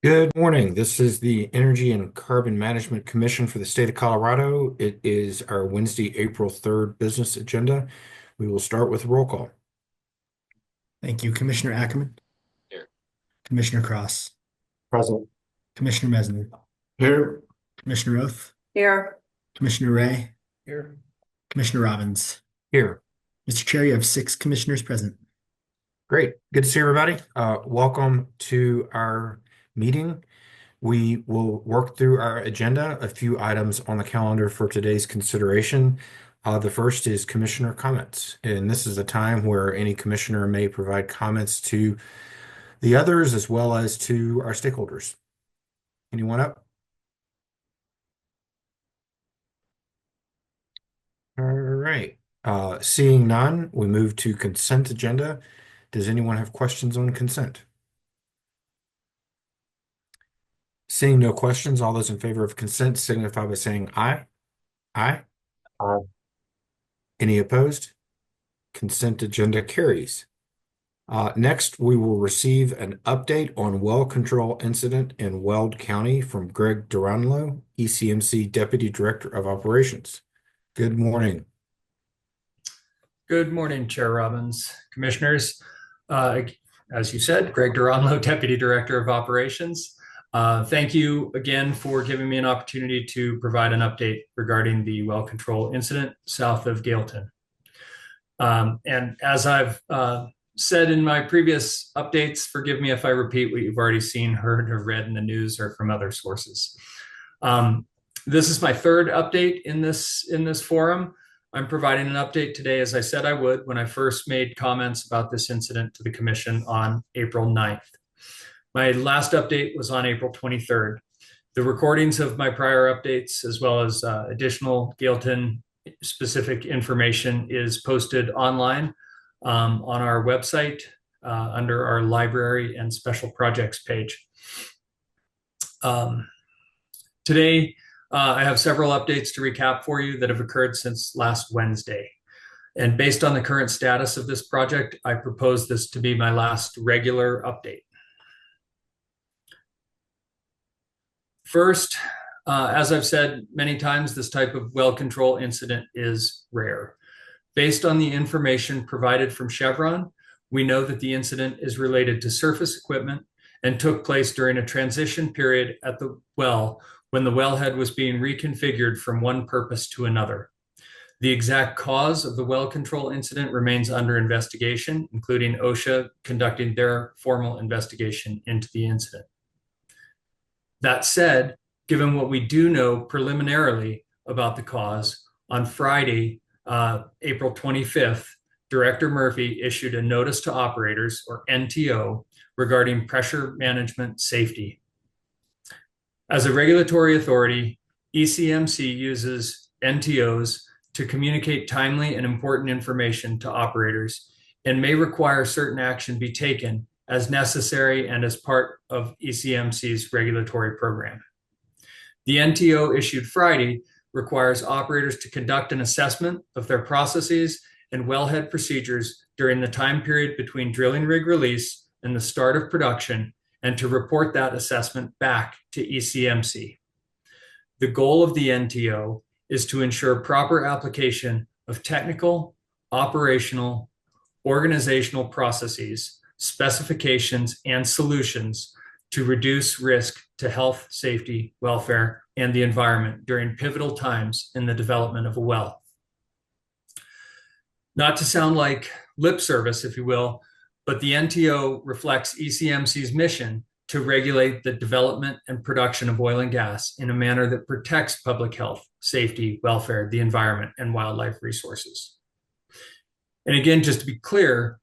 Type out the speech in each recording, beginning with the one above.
Good morning. This is the Energy and Carbon Management Commission for the state of Colorado. It is our Wednesday, April 3rd business agenda. We will start with roll call. Thank you, Commissioner Ackerman, Here. Commissioner Cross, Present. Commissioner Mesner, Here. Commissioner Oath, Here. Commissioner Ray, Here. Commissioner Robbins. Here. Mr. Chair, you have 6 commissioners present. Great. Good to see everybody. Welcome to our meeting. We will work through our agenda, a few items on the calendar for today's consideration. The first is commissioner comments, and this is a time where any commissioner may provide comments to the others as well as to our stakeholders. Anyone up? All right. Seeing none, we move to consent agenda. Does anyone have questions on consent? Seeing no questions, all those in favor of consent signify by saying aye. Aye. Aye. Any opposed? Consent agenda carries. Next, we will receive an update on well control incident in Weld County from Greg Duranlo, ECMC Deputy Director of Operations. Good morning. Good morning, Chair Robbins, Commissioners. As you said, Greg Duranlo, Deputy Director of Operations. Thank you again for giving me an opportunity to provide an update regarding the well control incident south of Gailton. And as I've said in my previous updates, forgive me if I repeat what you've already seen, heard, or read in the news or from other sources. This is my third update in this forum. I'm providing an update today, as I said I would, when I first made comments about this incident to the Commission on April 9th. My last update was on April 23rd. The recordings of my prior updates, as well as additional Gailton specific information, is posted online on our website under our library and special projects page. Today, I have several updates to recap for you that have occurred since last Wednesday. And based on the current status of this project, I propose this to be my last regular update. First, as I've said many times, this type of well control incident is rare. Based on the information provided from Chevron, we know that the incident is related to surface equipment and took place during a transition period at the well when the wellhead was being reconfigured from one purpose to another. The exact cause of the well control incident remains under investigation, including OSHA conducting their formal investigation into the incident. That said, given what we do know preliminarily about the cause, on Friday, April 25th, Director Murphy issued a notice to operators, or NTO, regarding pressure management safety. As a regulatory authority, ECMC uses NTOs to communicate timely and important information to operators and may require certain action be taken as necessary and as part of ECMC's regulatory program. The NTO issued Friday requires operators to conduct an assessment of their processes and wellhead procedures during the time period between drilling rig release and the start of production, and to report that assessment back to ECMC. The goal of the NTO is to ensure proper application of technical, operational, organizational processes, specifications, and solutions to reduce risk to health, safety, welfare, and the environment during pivotal times in the development of a well. Not to sound like lip service, if you will, but the NTO reflects ECMC's mission to regulate the development and production of oil and gas in a manner that protects public health, safety, welfare, the environment, and wildlife resources. And again, just to be clear,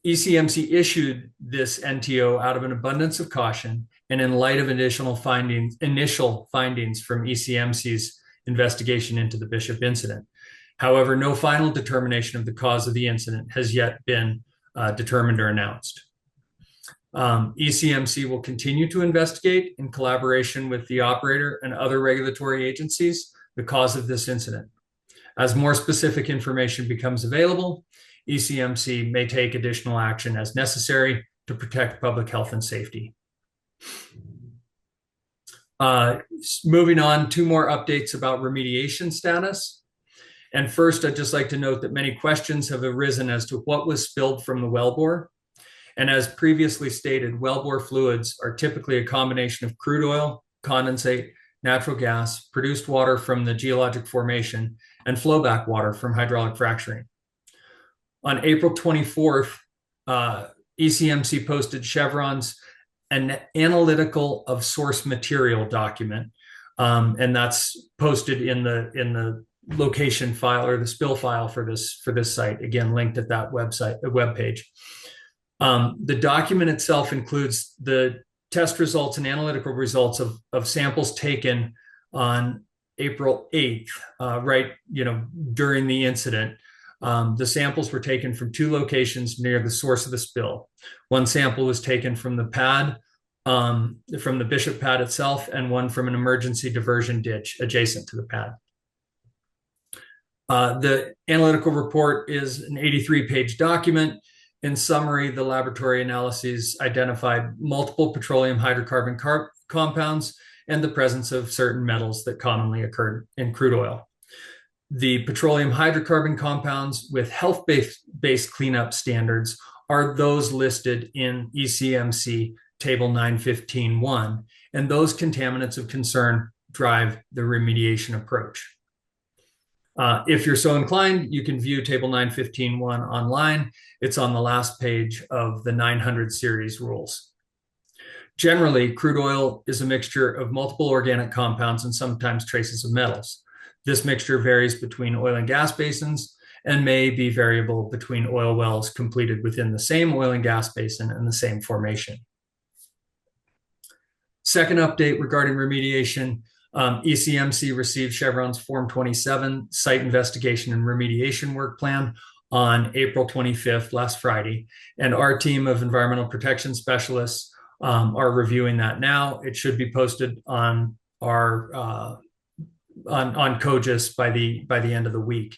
ECMC issued this NTO out of an abundance of caution and in light of initial findings from ECMC's investigation into the Bishop incident. However, no final determination of the cause of the incident has yet been determined or announced. ECMC will continue to investigate in collaboration with the operator and other regulatory agencies the cause of this incident. As more specific information becomes available, ECMC may take additional action as necessary to protect public health and safety. Moving on, two more updates about remediation status. And first, I'd just like to note that many questions have arisen as to what was spilled from the wellbore. And as previously stated, wellbore fluids are typically a combination of crude oil, condensate, natural gas, produced water from the geologic formation, and flowback water from hydraulic fracturing. On April 24th, ECMC posted Chevron's an analytical of source material document, and that's posted in the location file or the spill file for this site. Again, linked at that website, web page. The document itself includes the test results and analytical results of samples taken on April 8th, right, during the incident. The samples were taken from two locations near the source of the spill. One sample was taken from the pad, from the Bishop pad itself, and one from an emergency diversion ditch adjacent to the pad. The analytical report is an 83-page document. In summary, the laboratory analyses identified multiple petroleum hydrocarbon compounds and the presence of certain metals that commonly occur in crude oil. The petroleum hydrocarbon compounds with health-based cleanup standards are those listed in ECMC Table 915.1, and those contaminants of concern drive the remediation approach. If you're so inclined, you can view Table 915.1 online. It's on the last page of the 900 series rules. Generally, crude oil is a mixture of multiple organic compounds and sometimes traces of metals. This mixture varies between oil and gas basins and may be variable between oil wells completed within the same oil and gas basin and the same formation. Second update regarding remediation, ECMC received Chevron's Form 27 Site Investigation and Remediation Work Plan on April 25th, last Friday, and our team of environmental protection specialists are reviewing that now. It should be posted on our on COGIS by the end of the week.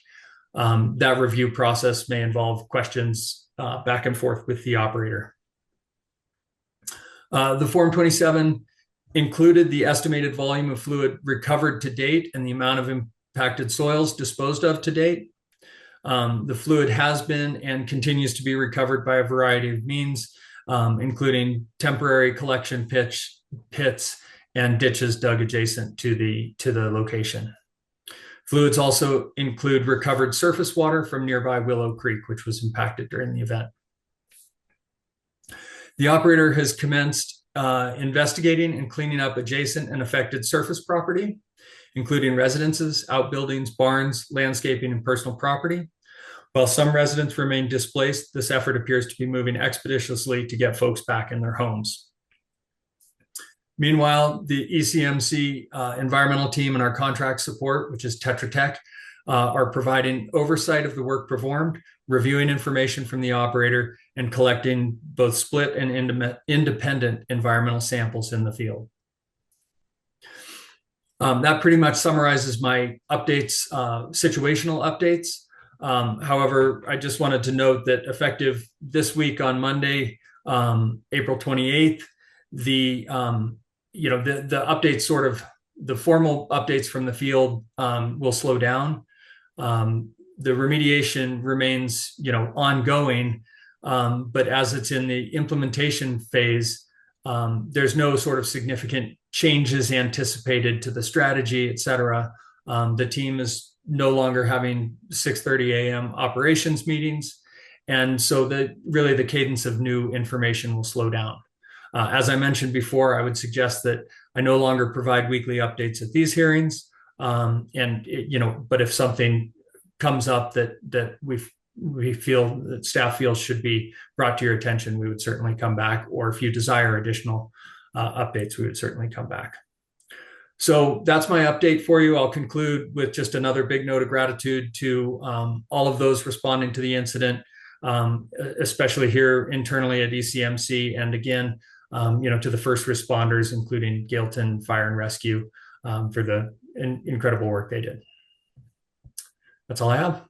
That review process may involve questions back and forth with the operator. The Form 27 included the estimated volume of fluid recovered to date and the amount of impacted soils disposed of to date. The fluid has been and continues to be recovered by a variety of means, including temporary collection pits and ditches dug adjacent to the location. Fluids also include recovered surface water from nearby Willow Creek, which was impacted during the event. The operator has commenced investigating and cleaning up adjacent and affected surface property, including residences, outbuildings, barns, landscaping, and personal property. While some residents remain displaced, this effort appears to be moving expeditiously to get folks back in their homes. Meanwhile, the ECMC environmental team and our contract support, which is Tetra Tech, are providing oversight of the work performed, reviewing information from the operator, and collecting both split and independent environmental samples in the field. That pretty much summarizes my updates, situational updates. However, I just wanted to note that effective this week on Monday, April 28th, the updates, sort of the formal updates from the field will slow down. The remediation remains, ongoing, but as it's in the implementation phase, there's no sort of significant changes anticipated to the strategy, et cetera. The team is no longer having 6:30 a.m. operations meetings, and so the cadence of new information will slow down. As I mentioned before, I would suggest that I no longer provide weekly updates at these hearings, but if something comes up that we feel that staff feels should be brought to your attention, we would certainly come back. Or if you desire additional updates, we would certainly come back. So that's my update for you. I'll conclude with just another big note of gratitude to all of those responding to the incident, especially here internally at ECMC, and again, to the first responders, including Gailton Fire and Rescue, for the incredible work they did. That's all I have.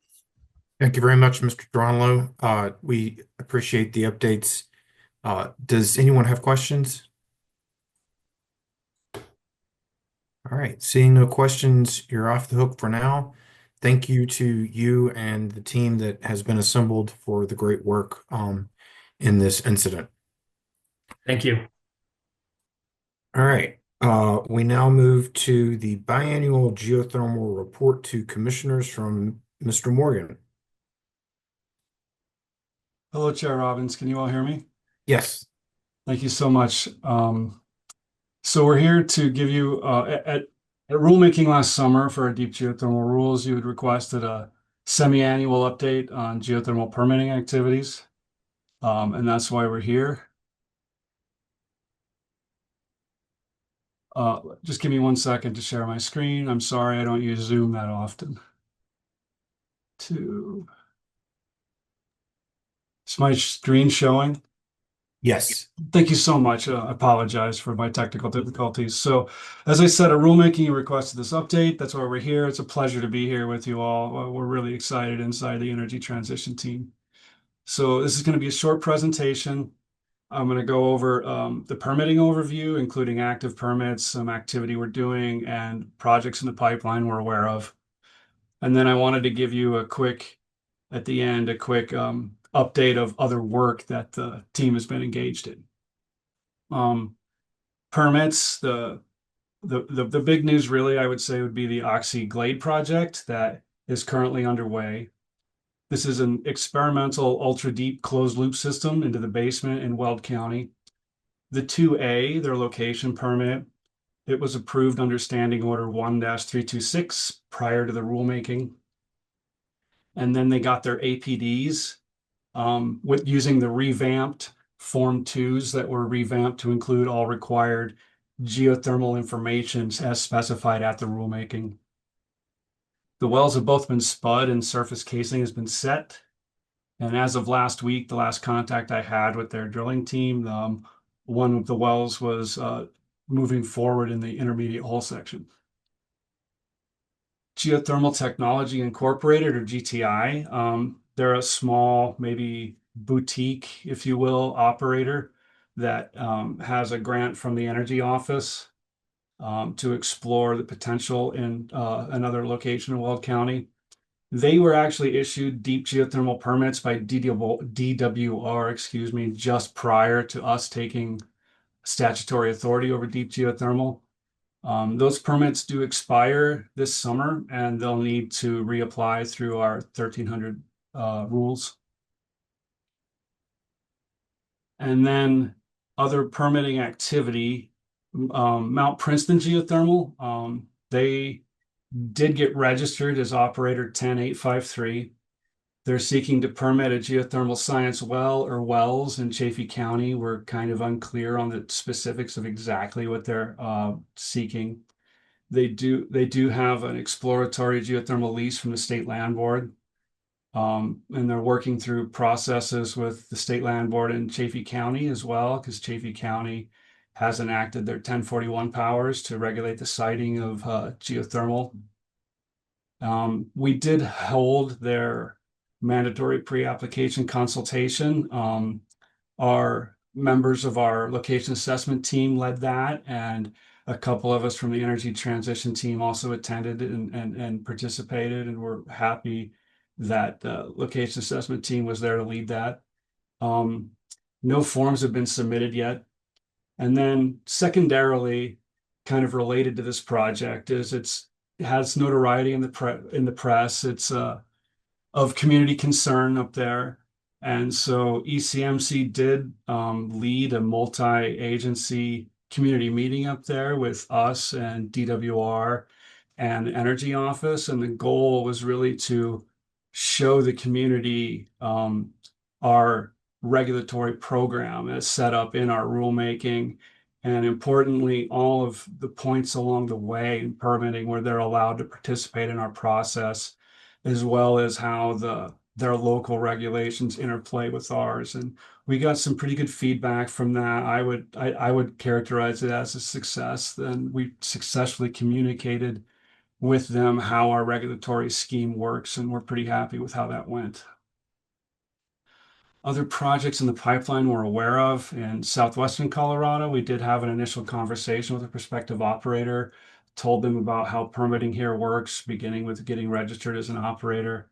Thank you very much, Mr. Dronlo. We appreciate the updates. Does anyone have questions? All right, seeing no questions, you're off the hook for now. Thank you to you and the team that has been assembled for the great work in this incident. Thank you. All right, we now move to the biannual geothermal report to commissioners from Mr. Morgan. Hello, Chair Robbins. Can you all hear me? Yes. Thank you so much. So we're here to give you at rulemaking last summer for our deep geothermal rules, you had requested a semi-annual update on geothermal permitting activities. And that's why we're here. Just give me 1 second to share my screen. I'm sorry, I don't use Zoom that often. Is my screen showing? Yes. Thank you so much. I apologize for my technical difficulties. So, as I said, a rulemaking requested this update. That's why we're here. It's a pleasure to be here with you all. We're really excited inside the energy transition team. So, this is going to be a short presentation. I'm going to go over the permitting overview, including active permits, some activity we're doing, and projects in the pipeline we're aware of. And then I wanted to give you at the end, a quick update of other work that the team has been engaged in. Permits, the big news really, I would say, would be the Oxy Glade project that is currently underway. This is an experimental ultra-deep closed-loop system into the basement in Weld County. The 2A, their location permit, it was approved under Standing Order 1-326 prior to the rulemaking. And then they got their APDs with using the revamped Form 2s that were revamped to include all required geothermal information as specified at the rulemaking. The wells have both been spud and surface casing has been set. And as of last week, the last contact I had with their drilling team, one of the wells was moving forward in the intermediate hole section. Geothermal Technology Incorporated, or GTI, they're a small, maybe boutique, if you will, operator that has a grant from the Energy Office to explore the potential in another location in Weld County. They were actually issued deep geothermal permits by DWR, excuse me, just prior to us taking statutory authority over deep geothermal. Those permits do expire this summer, and they'll need to reapply through our 1300 rules. And then other permitting activity, Mount Princeton Geothermal, they did get registered as operator 10853. They're seeking to permit a geothermal science well or wells in Chaffee County. We're kind of unclear on the specifics of exactly what they're seeking. They do have an exploratory geothermal lease from the State Land Board. And they're working through processes with the State Land Board in Chaffee County as well, because Chaffee County has enacted their 1041 powers to regulate the siting of geothermal. We did hold their mandatory pre-application consultation. Our members of our location assessment team led that, and a couple of us from the energy transition team also attended and participated, and we're happy that the location assessment team was there to lead that. No forms have been submitted yet. And then secondarily, kind of related to this project, is it has notoriety in the press. It's of community concern up there. And so ECMC did lead a multi-agency community meeting up there with us and DWR and the Energy Office. And the goal was really to show the community our regulatory program as set up in our rulemaking. And importantly, all of the points along the way in permitting where they're allowed to participate in our process, as well as how their local regulations interplay with ours. And we got some pretty good feedback from that. I would characterize it as a success. Then we successfully communicated with them how our regulatory scheme works, and we're pretty happy with how that went. Other projects in the pipeline we're aware of in southwestern Colorado, we did have an initial conversation with a prospective operator told them about how permitting here works, beginning with getting registered as an operator.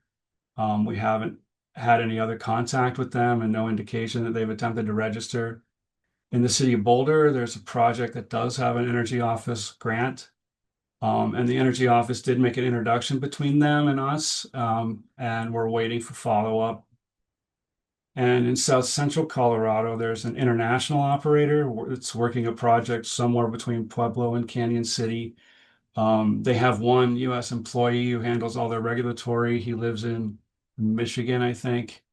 We haven't had any other contact with them and no indication that they've attempted to register. In the city of Boulder, there's a project that does have an energy office grant. And the energy office did make an introduction between them and us, and we're waiting for follow-up. And in South Central Colorado, there's an international operator that's working a project somewhere between Pueblo and Canyon City. They have one U.S. employee who handles all their regulatory. He lives in Michigan, I think.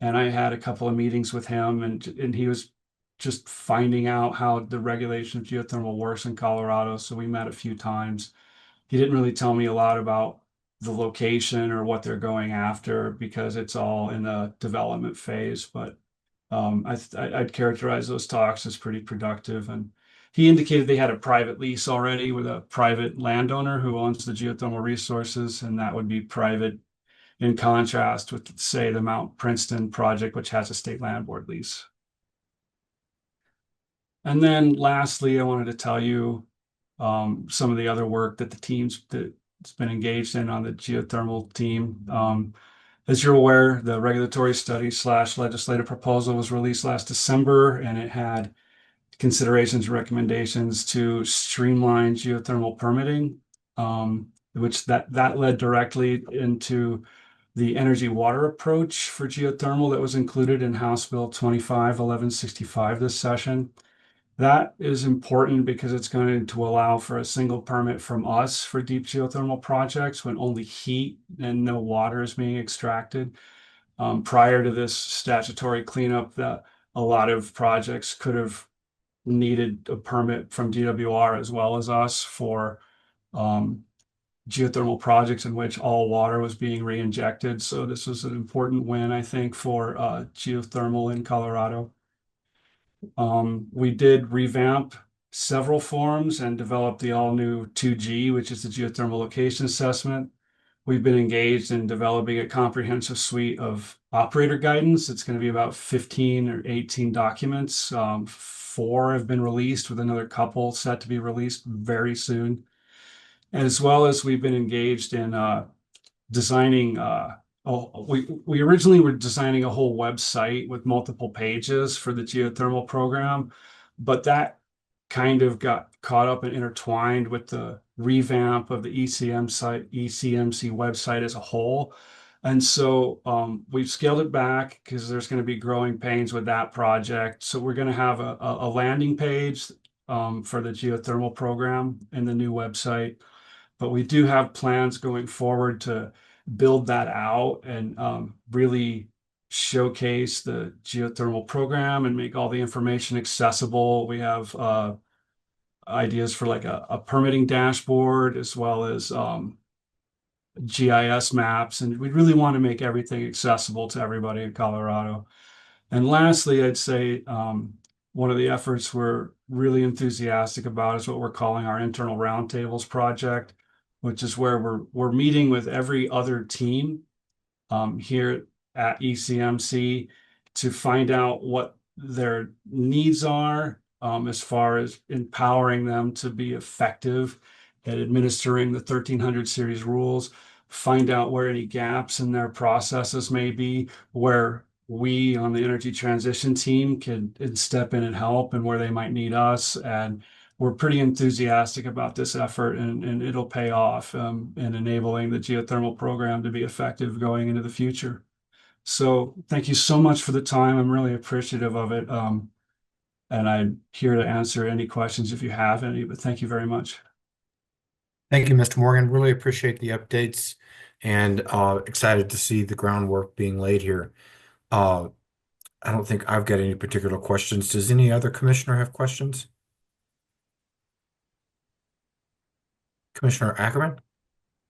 And I had a couple of meetings with him, and he was just finding out how the regulation of geothermal works in Colorado. So we met a few times. He didn't really tell me a lot about the location or what they're going after because it's all in the development phase. But I'd characterize those talks as pretty productive. And he indicated they had a private lease already with a private landowner who owns the geothermal resources, and that would be private in contrast with, say, the Mount Princeton project, which has a state land board lease. And then lastly, I wanted to tell you some of the other work that the team's that's been engaged in on the geothermal team. As you're aware, the regulatory study / legislative proposal was released last December, and it had considerations and recommendations to streamline geothermal permitting, which that led directly into the energy water approach for geothermal that was included in House Bill 25-1165 this session. That is important because it's going to allow for a single permit from us for deep geothermal projects when only heat and no water is being extracted. Prior to this statutory cleanup, that a lot of projects could have needed a permit from DWR as well as us for geothermal projects in which all water was being reinjected. So this was an important win, I think, for geothermal in Colorado. We did revamp several forms and develop the all-new 2G, which is the geothermal location assessment. We've been engaged in developing a comprehensive suite of operator guidance. It's going to be about 15 or 18 documents. 4 have been released, with another couple set to be released very soon. As well as we've been engaged in designing we originally were designing a whole website with multiple pages for the geothermal program, but that kind of got caught up and intertwined with the revamp of the ECMC website as a whole. And so we've scaled it back because there's going to be growing pains with that project. So we're going to have a landing page for the geothermal program in the new website. But we do have plans going forward to build that out and really showcase the geothermal program and make all the information accessible. We have ideas for like a permitting dashboard as well as GIS maps, and we really want to make everything accessible to everybody in Colorado. And lastly, I'd say one of the efforts we're really enthusiastic about is what we're calling our internal roundtables project, which is where we're meeting with every other team here at ECMC to find out what their needs are as far as empowering them to be effective at administering the 1300 series rules, find out where any gaps in their processes may be, where we on the energy transition team can step in and help, and where they might need us. And we're pretty enthusiastic about this effort, and it'll pay off in enabling the geothermal program to be effective going into the future. So thank you so much for the time. I'm really appreciative of it. And I'm here to answer any questions if you have any, but thank you very much. Thank you, Mr. Morgan. Really appreciate the updates and excited to see the groundwork being laid here. I don't think I've got any particular questions. Does any other commissioner have questions? Commissioner Ackerman?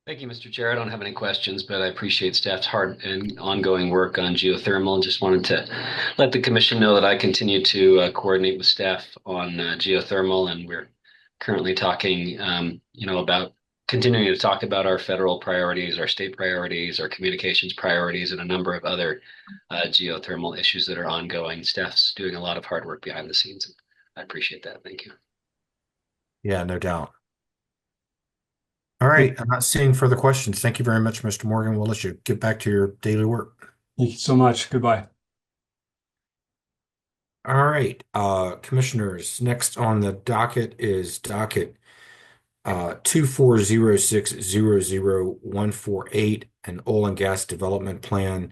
Thank you, Mr. Chair. I don't have any questions, but I appreciate staff's hard and ongoing work on geothermal. Just wanted to let the commission know that I continue to coordinate with staff on geothermal, and we're currently talking, about continuing to talk about our federal priorities, our state priorities, our communications priorities, and a number of other geothermal issues that are ongoing. Staff's doing a lot of hard work behind the scenes, and I appreciate that. Thank you. Yeah, no doubt. All right, I'm not seeing further questions. Thank you very much, Mr. Morgan. We'll let you get back to your daily work. Thank you so much. Goodbye. All right, commissioners, next on the docket is docket 240600148, an oil and gas development plan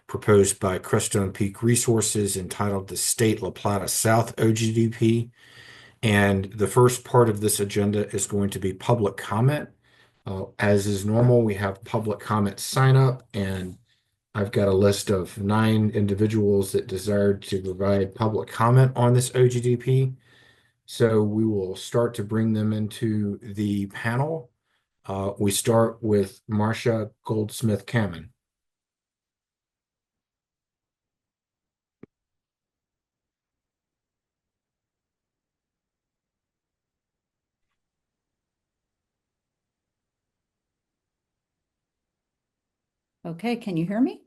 proposed by Crestone Peak Resources entitled the State La Plata South OGDP. And the first part of this agenda is going to be public comment. As is normal, we have public comment sign up, and I've got a list of 9 individuals that desired to provide public comment on this OGDP. So we will start to bring them into the panel. We start with Marcia Goldsmith-Cammon. Okay, can you hear me?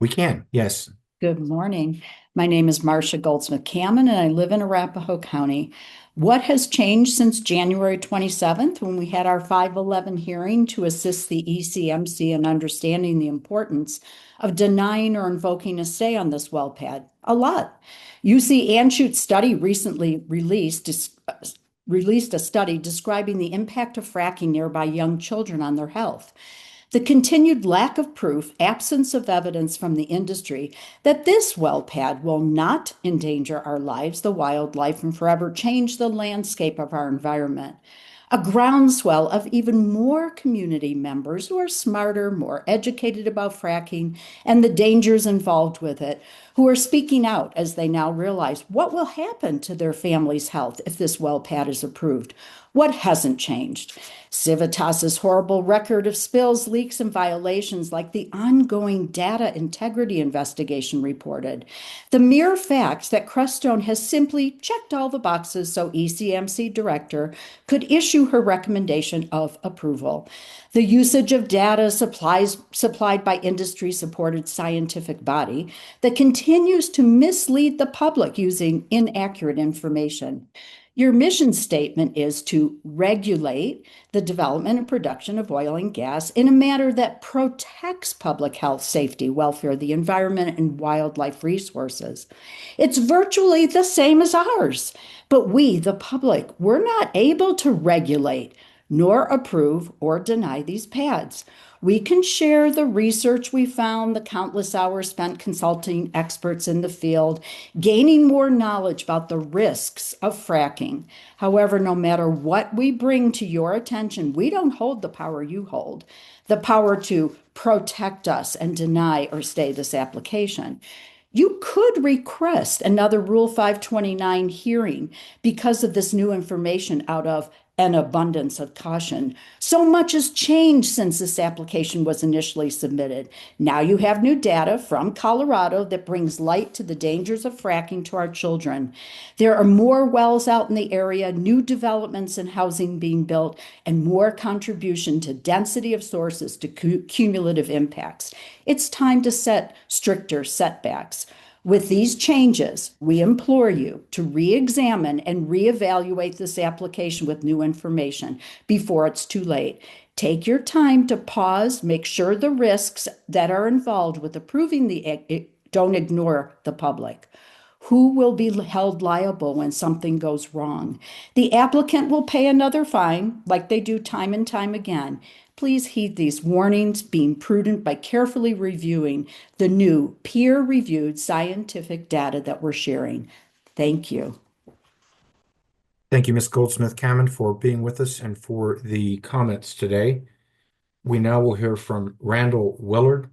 We can, yes. Good morning. My name is Marcia Goldsmith-Cammon, and I live in Arapahoe County. What has changed since January 27th, when we had our 511 hearing to assist the ECMC in understanding the importance of denying or invoking a stay on this well pad? A lot. UC Anschutz study recently released a study describing the impact of fracking nearby young children on their health. The continued lack of proof, absence of evidence from the industry that this well pad will not endanger our lives, the wildlife, and forever change the landscape of our environment. A groundswell of even more community members who are smarter, more educated about fracking and the dangers involved with it, who are speaking out as they now realize what will happen to their family's health if this well pad is approved. What hasn't changed? Civitas's horrible record of spills, leaks, and violations, like the ongoing data integrity investigation reported. The mere fact that Crestone has simply checked all the boxes so ECMC director could issue her recommendation of approval. The usage of data supplied by industry-supported scientific body that continues to mislead the public using inaccurate information. Your mission statement is to regulate the development and production of oil and gas in a manner that protects public health, safety, welfare, the environment, and wildlife resources. It's virtually the same as ours, but we, the public, we're not able to regulate nor approve or deny these pads. We can share the research we found, the countless hours spent consulting experts in the field, gaining more knowledge about the risks of fracking. However, no matter what we bring to your attention, we don't hold the power you hold, the power to protect us and deny or stay this application. You could request another Rule 529 hearing because of this new information out of an abundance of caution. So much has changed since this application was initially submitted. Now you have new data from Colorado that brings light to the dangers of fracking to our children. There are more wells out in the area, new developments and housing being built, and more contribution to density of sources to cumulative impacts. It's time to set stricter setbacks. With these changes, we implore you to re-examine and reevaluate this application with new information before it's too late. Take your time to pause, make sure the risks that are involved with approving don't ignore the public. Who will be held liable when something goes wrong? The applicant will pay another fine, like they do time and time again. Please heed these warnings, being prudent by carefully reviewing the new peer-reviewed scientific data that we're sharing. Thank you. Thank you, Ms. Goldsmith-Cammon, for being with us and for the comments today. We now will hear from Randall Willard.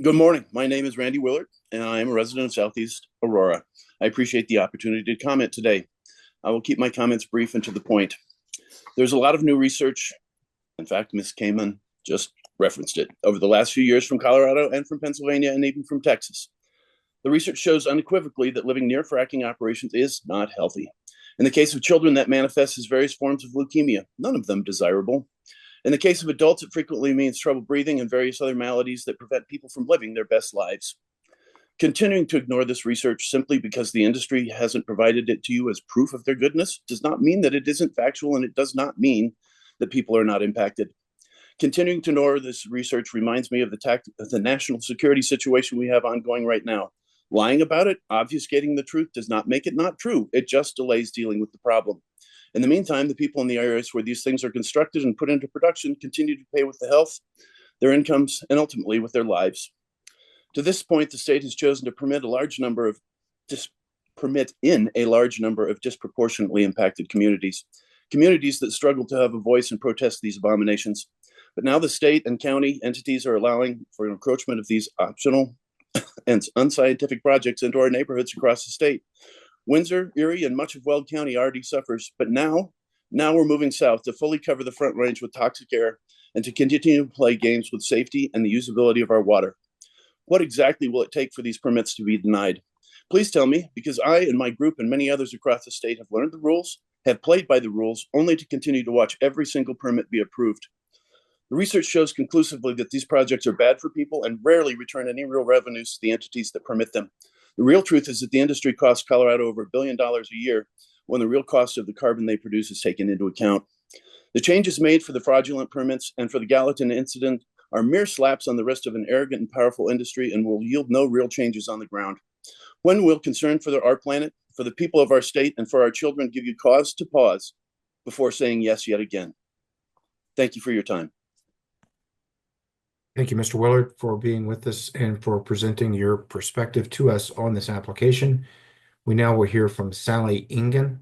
Good morning. My name is Randy Willard, and I am a resident of Southeast Aurora. I appreciate the opportunity to comment today. I will keep my comments brief and to the point. There's a lot of new research. In fact, Ms. Kamen just referenced it over the last few years from Colorado and from Pennsylvania and even from Texas. The research shows unequivocally that living near fracking operations is not healthy. In the case of children, that manifests as various forms of leukemia, none of them desirable. In the case of adults, it frequently means trouble breathing and various other maladies that prevent people from living their best lives. Continuing to ignore this research simply because the industry hasn't provided it to you as proof of their goodness does not mean that it isn't factual, and it does not mean that people are not impacted. Continuing to ignore this research reminds me of the national security situation we have ongoing right now. Lying about it, obfuscating the truth, does not make it not true. It just delays dealing with the problem. In the meantime, the people in the areas where these things are constructed and put into production continue to pay with the health, their incomes, and ultimately with their lives. To this point, the state has chosen to permit in a large number of disproportionately impacted communities that struggle to have a voice and protest these abominations. But now the state and county entities are allowing for an encroachment of these optional and unscientific projects into our neighborhoods across the state. Windsor, Erie, and much of Weld County already suffers, but now we're moving south to fully cover the Front Range with toxic air and to continue to play games with safety and the usability of our water. What exactly will it take for these permits to be denied? Please tell me, because I and my group and many others across the state have learned the rules, have played by the rules, only to continue to watch every single permit be approved. The research shows conclusively that these projects are bad for people and rarely return any real revenues to the entities that permit them. The real truth is that the industry costs Colorado over $1 billion a year when the real cost of the carbon they produce is taken into account. The changes made for the fraudulent permits and for the Gallatin incident are mere slaps on the wrist of an arrogant and powerful industry and will yield no real changes on the ground. When will concern for our planet, for the people of our state, and for our children give you cause to pause before saying yes yet again? Thank you for your time. Thank you, Mr. Willard, for being with us and for presenting your perspective to us on this application. We now will hear from Sally Ingen.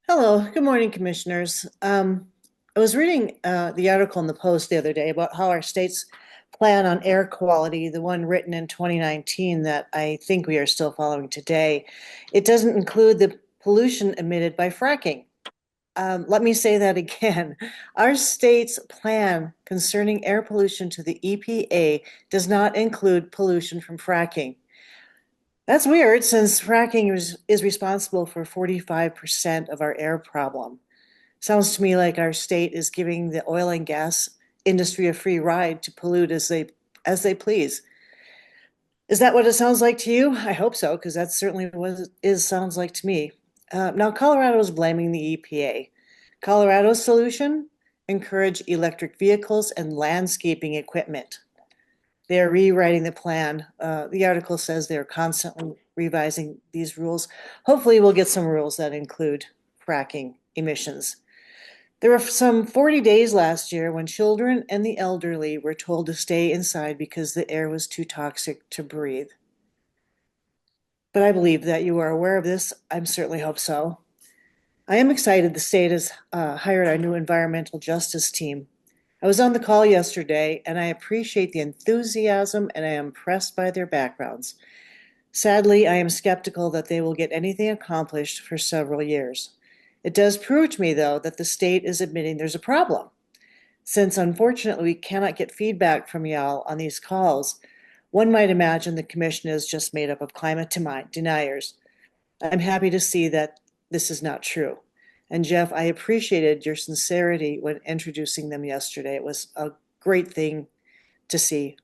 Hello, good morning, commissioners. I was reading the article in the Post the other day about how our state's plan on air quality, the one written in 2019 that I think we are still following today, it doesn't include the pollution emitted by fracking. Let me say that again. Our state's plan concerning air pollution to the EPA does not include pollution from fracking. That's weird, since fracking is responsible for 45% of our air problem. Sounds to me like our state is giving the oil and gas industry a free ride to pollute as they please. Is that what it sounds like to you? I hope so, because that's certainly what it sounds like to me. Now, Colorado is blaming the EPA. Colorado's solution? Encourage electric vehicles and landscaping equipment. They're rewriting the plan. The article says they're constantly revising these rules. Hopefully we'll get some rules that include fracking emissions. There were some 40 days last year when children and the elderly were told to stay inside because the air was too toxic to breathe. But I believe that you are aware of this. I certainly hope so. I am excited the state has hired our new environmental justice team. I was on the call yesterday, and I appreciate the enthusiasm, and I am impressed by their backgrounds. Sadly, I am skeptical that they will get anything accomplished for several years. It does prove to me, though, that the state is admitting there's a problem. Since, unfortunately, we cannot get feedback from y'all on these calls, one might imagine the commission is just made up of climate deniers. I'm happy to see that this is not true. And Jeff, I appreciated your sincerity when introducing them yesterday. It was a great thing to see.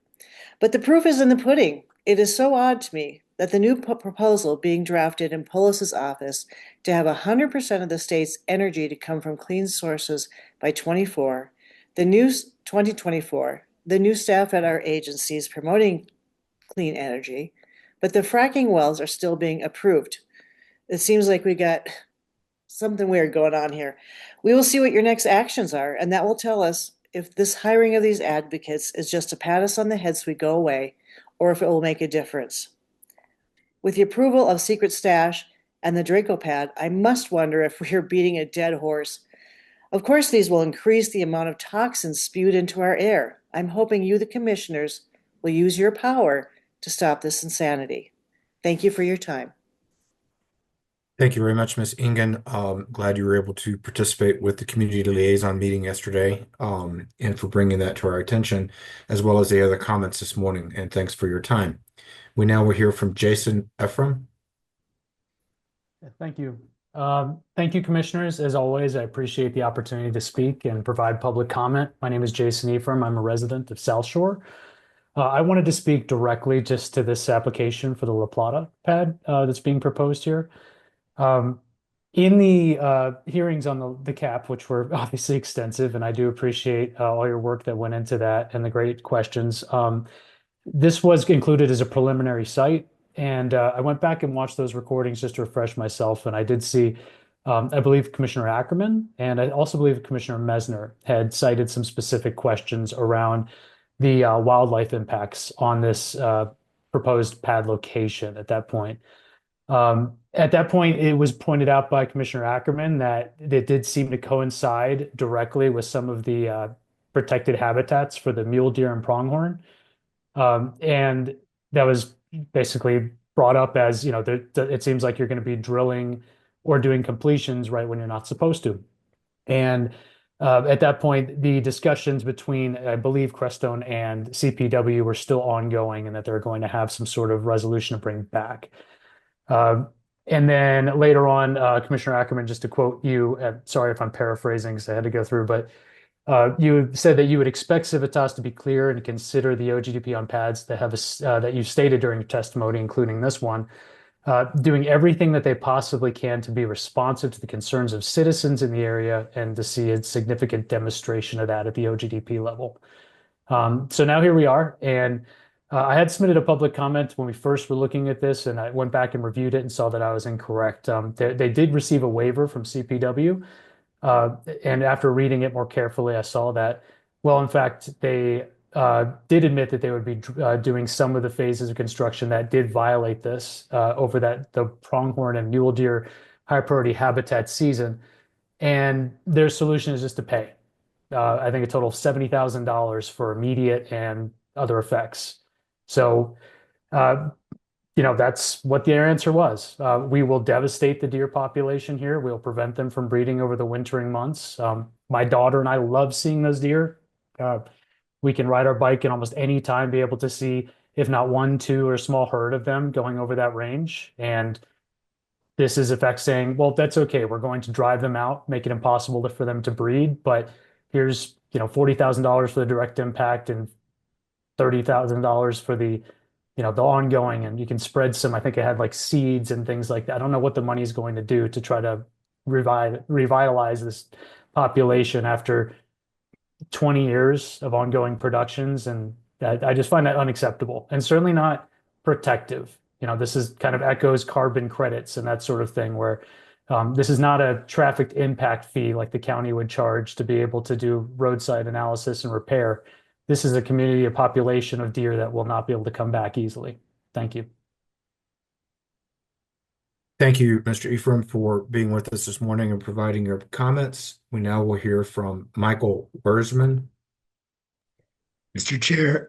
But the proof is in the pudding. It is so odd to me that the new proposal being drafted in Polis's office to have 100% of the state's energy to come from clean sources by 2024, the new staff at our agencies promoting clean energy, but the fracking wells are still being approved. It seems like we got something weird going on here. We will see what your next actions are, and that will tell us if this hiring of these advocates is just to pat us on the head so we go away, or if it will make a difference. With the approval of Secret Stash and the Draco Pad, I must wonder if we are beating a dead horse. Of course, these will increase the amount of toxins spewed into our air. I'm hoping you, the commissioners, will use your power to stop this insanity. Thank you for your time. Thank you very much, Ms. Ingen. Glad you were able to participate with the community liaison meeting yesterday, and for bringing that to our attention, as well as the other comments this morning. And thanks for your time. We now will hear from Jason Ephraim. Thank you. Thank you, commissioners. As always, I appreciate the opportunity to speak and provide public comment. My name is Jason Ephraim. I'm a resident of South Shore. I wanted to speak directly just to this application for the La Plata pad that's being proposed here. Um, in the hearings on the cap, which were obviously extensive, and I do appreciate all your work that went into that and the great questions. This was included as a preliminary site, and I went back and watched those recordings just to refresh myself, and I did see, I believe Commissioner Ackerman, and I also believe Commissioner Mesner had cited some specific questions around the wildlife impacts on this proposed pad location at that point. At that point, it was pointed out by Commissioner Ackerman that it did seem to coincide directly with some of the protected habitats for the mule deer and pronghorn. And that was basically brought up as, it seems like you're going to be drilling or doing completions right when you're not supposed to. And at that point, the discussions between, I believe, Crestone and CPW were still ongoing and that they're going to have some sort of resolution to bring back. And then later on, Commissioner Ackerman, just to quote you, sorry if I'm paraphrasing because I had to go through, but you said that you would expect Civitas to be clear and consider the OGDP on pads that have that you stated during your testimony, including this one, doing everything that they possibly can to be responsive to the concerns of citizens in the area and to see a significant demonstration of that at the OGDP level. So now here we are, and I had submitted a public comment when we first were looking at this, and I went back and reviewed it and saw that I was incorrect. They did receive a waiver from CPW, and after reading it more carefully, I saw that, well, in fact, they did admit that they would be doing some of the phases of construction that did violate this over the pronghorn and mule deer high priority habitat season. And their solution is just to pay. I think a total of $70,000 for immediate and other effects. So, that's what their answer was. We will devastate the deer population here. We'll prevent them from breeding over the wintering months. My daughter and I love seeing those deer. We can ride our bike and almost any time be able to see, if not one, two, or a small herd of them going over that range. And this is in fact saying, well, that's okay. We're going to drive them out, make it impossible for them to breed. But here's, $40,000 for the direct impact and $30,000 for the ongoing, and you can spread some, I think it had like seeds and things like that. I don't know what the money is going to do to try to revitalize this population after 20 years of ongoing productions. And I just find that unacceptable and certainly not protective. This is kind of echoes carbon credits and that sort of thing where this is not a traffic impact fee like the county would charge to be able to do roadside analysis and repair. This is a community, a population of deer that will not be able to come back easily. Thank you. Thank you, Mr. Ephraim, for being with us this morning and providing your comments. We now will hear from Michael Wurzman. Mr. Chair,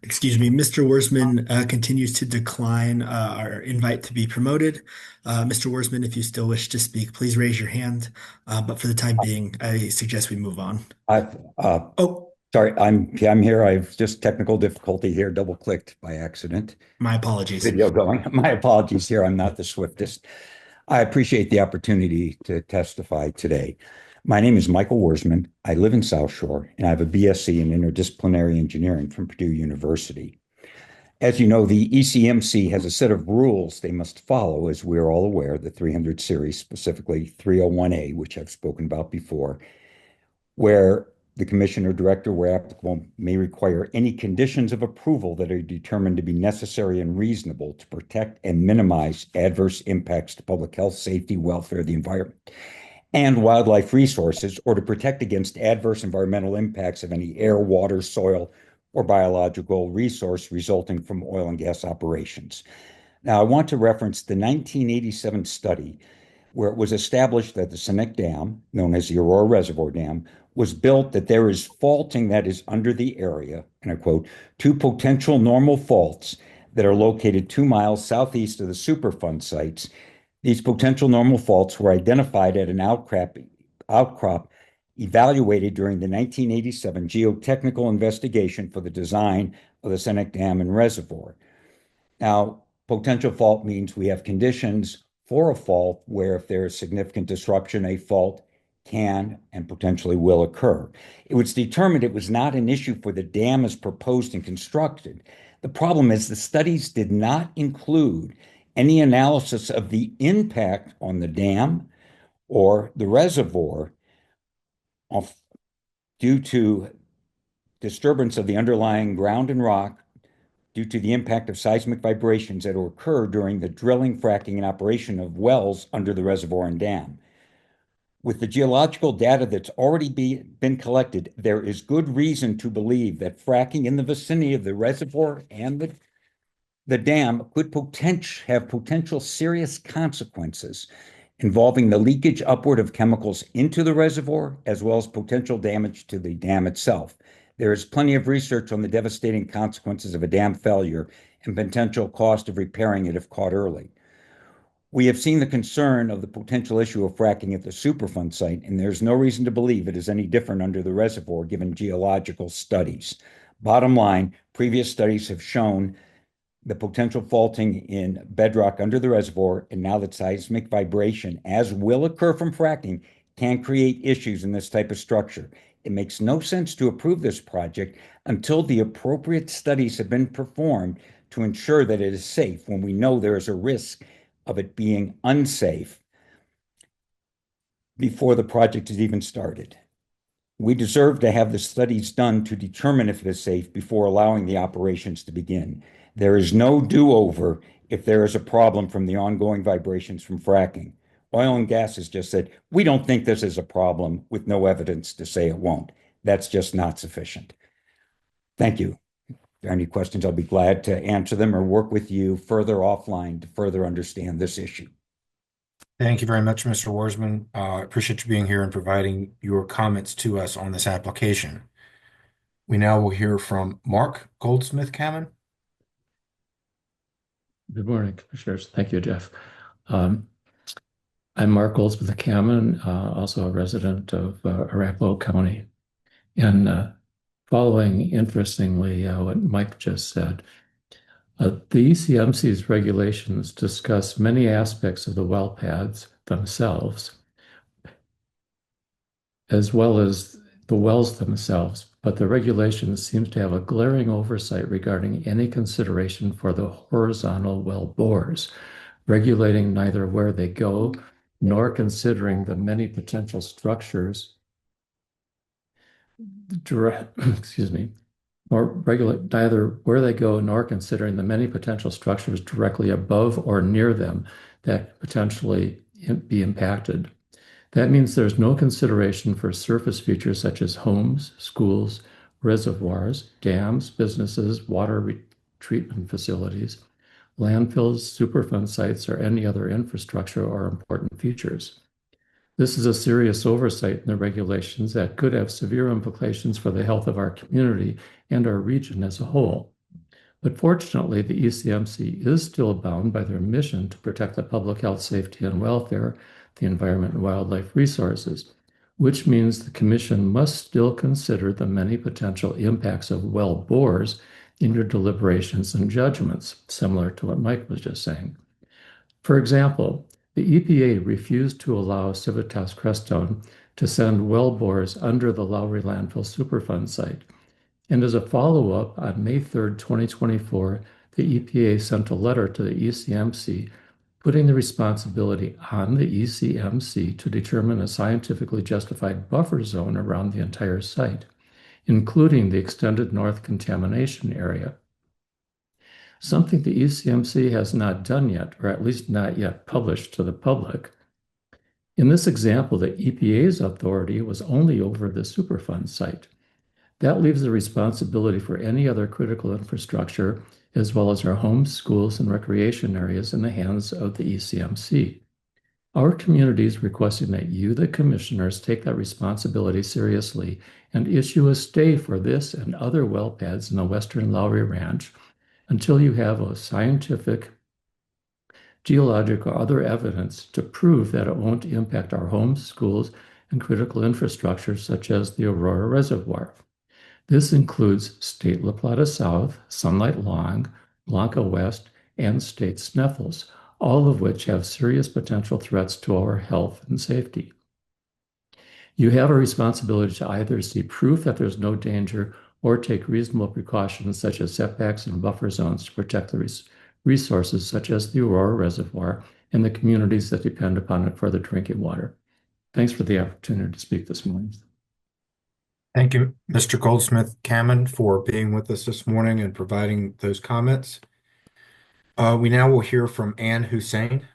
excuse me, Mr. Wurzman continues to decline our invite to be promoted. Mr. Wurzman, if you still wish to speak, please raise your hand. But for the time being, I suggest we move on. Sorry, I'm here. I've just technical difficulty here, double-clicked by accident. My apologies. Video going. My apologies here. I'm not the swiftest. I appreciate the opportunity to testify today. My name is Michael Wurzman. I live in South Shore, and I have a BSc in Interdisciplinary Engineering from Purdue University. As you know, the ECMC has a set of rules they must follow, as we are all aware, the 300 series, specifically 301A, which I've spoken about before, where the commissioner director, where applicable, may require any conditions of approval that are determined to be necessary and reasonable to protect and minimize adverse impacts to public health, safety, welfare, the environment, and wildlife resources, or to protect against adverse environmental impacts of any air, water, soil, or biological resource resulting from oil and gas operations. Now, I want to reference the 1987 study where it was established that the Seneca Dam, known as the Aurora Reservoir Dam, was built that there is faulting that is under the area, and I quote, two potential normal faults that are located 2 miles southeast of the Superfund sites. These potential normal faults were identified at an outcrop evaluated during the 1987 geotechnical investigation for the design of the Seneca Dam and Reservoir. Now, potential fault means we have conditions for a fault where if there is significant disruption, a fault can and potentially will occur. It was determined it was not an issue for the dam as proposed and constructed. The problem is the studies did not include any analysis of the impact on the dam or the reservoir due to disturbance of the underlying ground and rock due to the impact of seismic vibrations that will occur during the drilling, fracking, and operation of wells under the reservoir and dam. With the geological data that's already been collected, there is good reason to believe that fracking in the vicinity of the reservoir and the dam could have potential serious consequences involving the leakage upward of chemicals into the reservoir, as well as potential damage to the dam itself. There is plenty of research on the devastating consequences of a dam failure and potential cost of repairing it if caught early. We have seen the concern of the potential issue of fracking at the Superfund site, and there's no reason to believe it is any different under the reservoir given geological studies. Bottom line, previous studies have shown the potential faulting in bedrock under the reservoir, and now that seismic vibration, as will occur from fracking, can create issues in this type of structure. It makes no sense to approve this project until the appropriate studies have been performed to ensure that it is safe when we know there is a risk of it being unsafe before the project is even started. We deserve to have the studies done to determine if it is safe before allowing the operations to begin. There is no do-over if there is a problem from the ongoing vibrations from fracking. Oil and gas has just said, we don't think this is a problem with no evidence to say it won't. That's just not sufficient. Thank you. If there are any questions, I'll be glad to answer them or work with you further offline to further understand this issue. Thank you very much, Mr. Warsman. I appreciate you being here and providing your comments to us on this application. We now will hear from Mark Goldsmith-Cammon. Good morning, Commissioners. Thank you, Jeff. I'm Mark Goldsmith-Cammon, also a resident of Arapahoe County. And following, interestingly, what Mike just said, the ECMC's regulations discuss many aspects of the well pads themselves, as well as the wells themselves, but the regulations seem to have a glaring oversight regarding any consideration for the horizontal well bores, regulating neither where they go nor considering the many potential structures excuse me, or regulate neither where they go nor considering the many potential structures directly above or near them that potentially be impacted. That means there's no consideration for surface features such as homes, schools, reservoirs, dams, businesses, water treatment facilities, landfills, Superfund sites, or any other infrastructure or important features. This is a serious oversight in the regulations that could have severe implications for the health of our community and our region as a whole. But fortunately, the ECMC is still bound by their mission to protect the public health, safety, and welfare, the environment and wildlife resources, which means the Commission must still consider the many potential impacts of well bores in your deliberations and judgments, similar to what Mike was just saying. For example, the EPA refused to allow Civitas Crestone to send well bores under the Lowry Landfill Superfund site. And as a follow-up, on May 3rd, 2024, the EPA sent a letter to the ECMC putting the responsibility on the ECMC to determine a scientifically justified buffer zone around the entire site, including the extended north contamination area. Something the ECMC has not done yet, or at least not yet published to the public. In this example, the EPA's authority was only over the Superfund site. That leaves the responsibility for any other critical infrastructure, as well as our homes, schools, and recreation areas in the hands of the ECMC. Our community is requesting that you, the commissioners, take that responsibility seriously and issue a stay for this and other well pads in the Western Lowry Ranch until you have a scientific, geologic, or other evidence to prove that it won't impact our homes, schools, and critical infrastructure such as the Aurora Reservoir. This includes State La Plata South, Sunlight Long, Blanca West, and State Sneffels, all of which have serious potential threats to our health and safety. You have a responsibility to either see proof that there's no danger or take reasonable precautions such as setbacks and buffer zones to protect the resources such as the Aurora Reservoir and the communities that depend upon it for their drinking water. Thanks for the opportunity to speak this morning. Thank you, Mr. Goldsmith Cammon, for being with us this morning and providing those comments. We now will hear from Ann Hussein.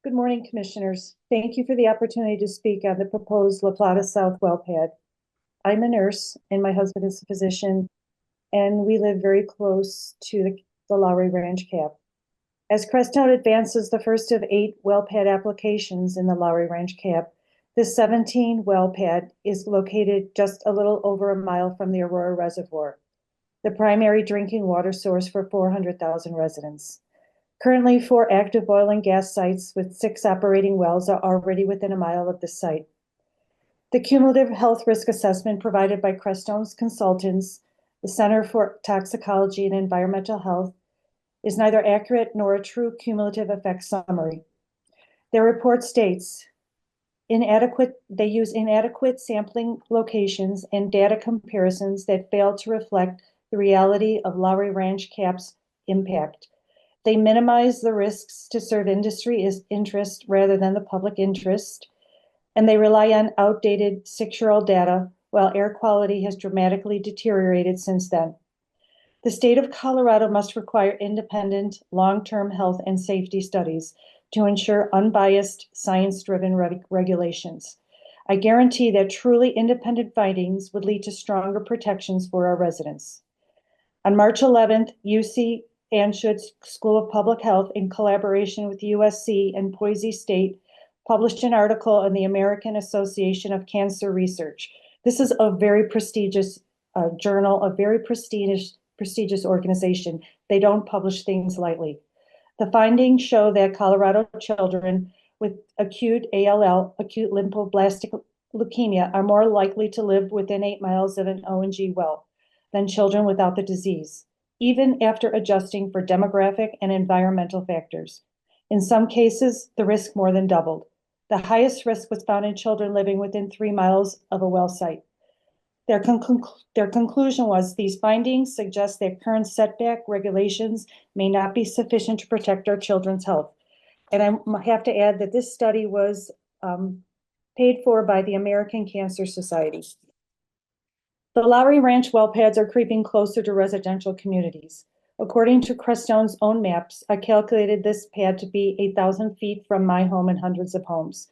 Good morning, Commissioners. Thank you for the opportunity to speak on the proposed La Plata South well pad. I'm a nurse and my husband is a physician, and we live very close to the Lowry Ranch cap. As Crestone advances the first of 8 well pad applications in the Lowry Ranch cap, this 17 well pad is located just a little over a mile from the Aurora Reservoir, the primary drinking water source for 400,000 residents. Currently, 4 active oil and gas sites with 6 operating wells are already within a mile of the site. The cumulative health risk assessment provided by Crestone's consultants, the Center for Toxicology and Environmental Health, is neither accurate nor a true cumulative effect summary. Their report states, they use inadequate sampling locations and data comparisons that fail to reflect the reality of Lowry Ranch cap's impact. They minimize the risks to serve industry interest rather than the public interest, and they rely on outdated 6-year-old data while air quality has dramatically deteriorated since then. The state of Colorado must require independent, long-term health and safety studies to ensure unbiased, science-driven regulations. I guarantee that truly independent findings would lead to stronger protections for our residents. On March 11th, UC Anschutz School of Public Health, in collaboration with USC and Boise State, published an article in the American Association of Cancer Research. This is a very prestigious journal, a very prestigious organization. They don't publish things lightly. The findings show that Colorado children with acute ALL, acute lymphoblastic leukemia, are more likely to live within 8 miles of an O&G well than children without the disease, even after adjusting for demographic and environmental factors. In some cases, the risk more than doubled. The highest risk was found in children living within 3 miles of a well site. Their conclusion was these findings suggest that current setback regulations may not be sufficient to protect our children's health. And I have to add that this study was paid for by the American Cancer Society. The Lowry Ranch well pads are creeping closer to residential communities. According to Crestone's own maps, I calculated this pad to be 8,000 feet from my home and hundreds of homes.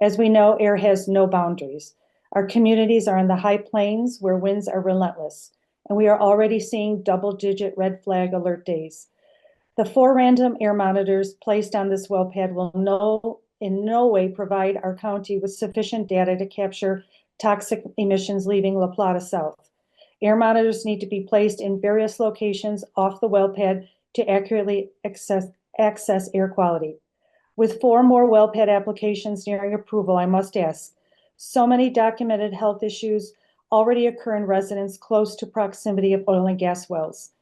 As we know, air has no boundaries. Our communities are in the high plains where winds are relentless, and we are already seeing double-digit red flag alert days. The 4 random air monitors placed on this well pad will in no way provide our county with sufficient data to capture toxic emissions leaving La Plata South. Air monitors need to be placed in various locations off the well pad to accurately access air quality. With 4 more well pad applications nearing approval, I must ask, so many documented health issues already occur in residents close to proximity of oil and gas wells.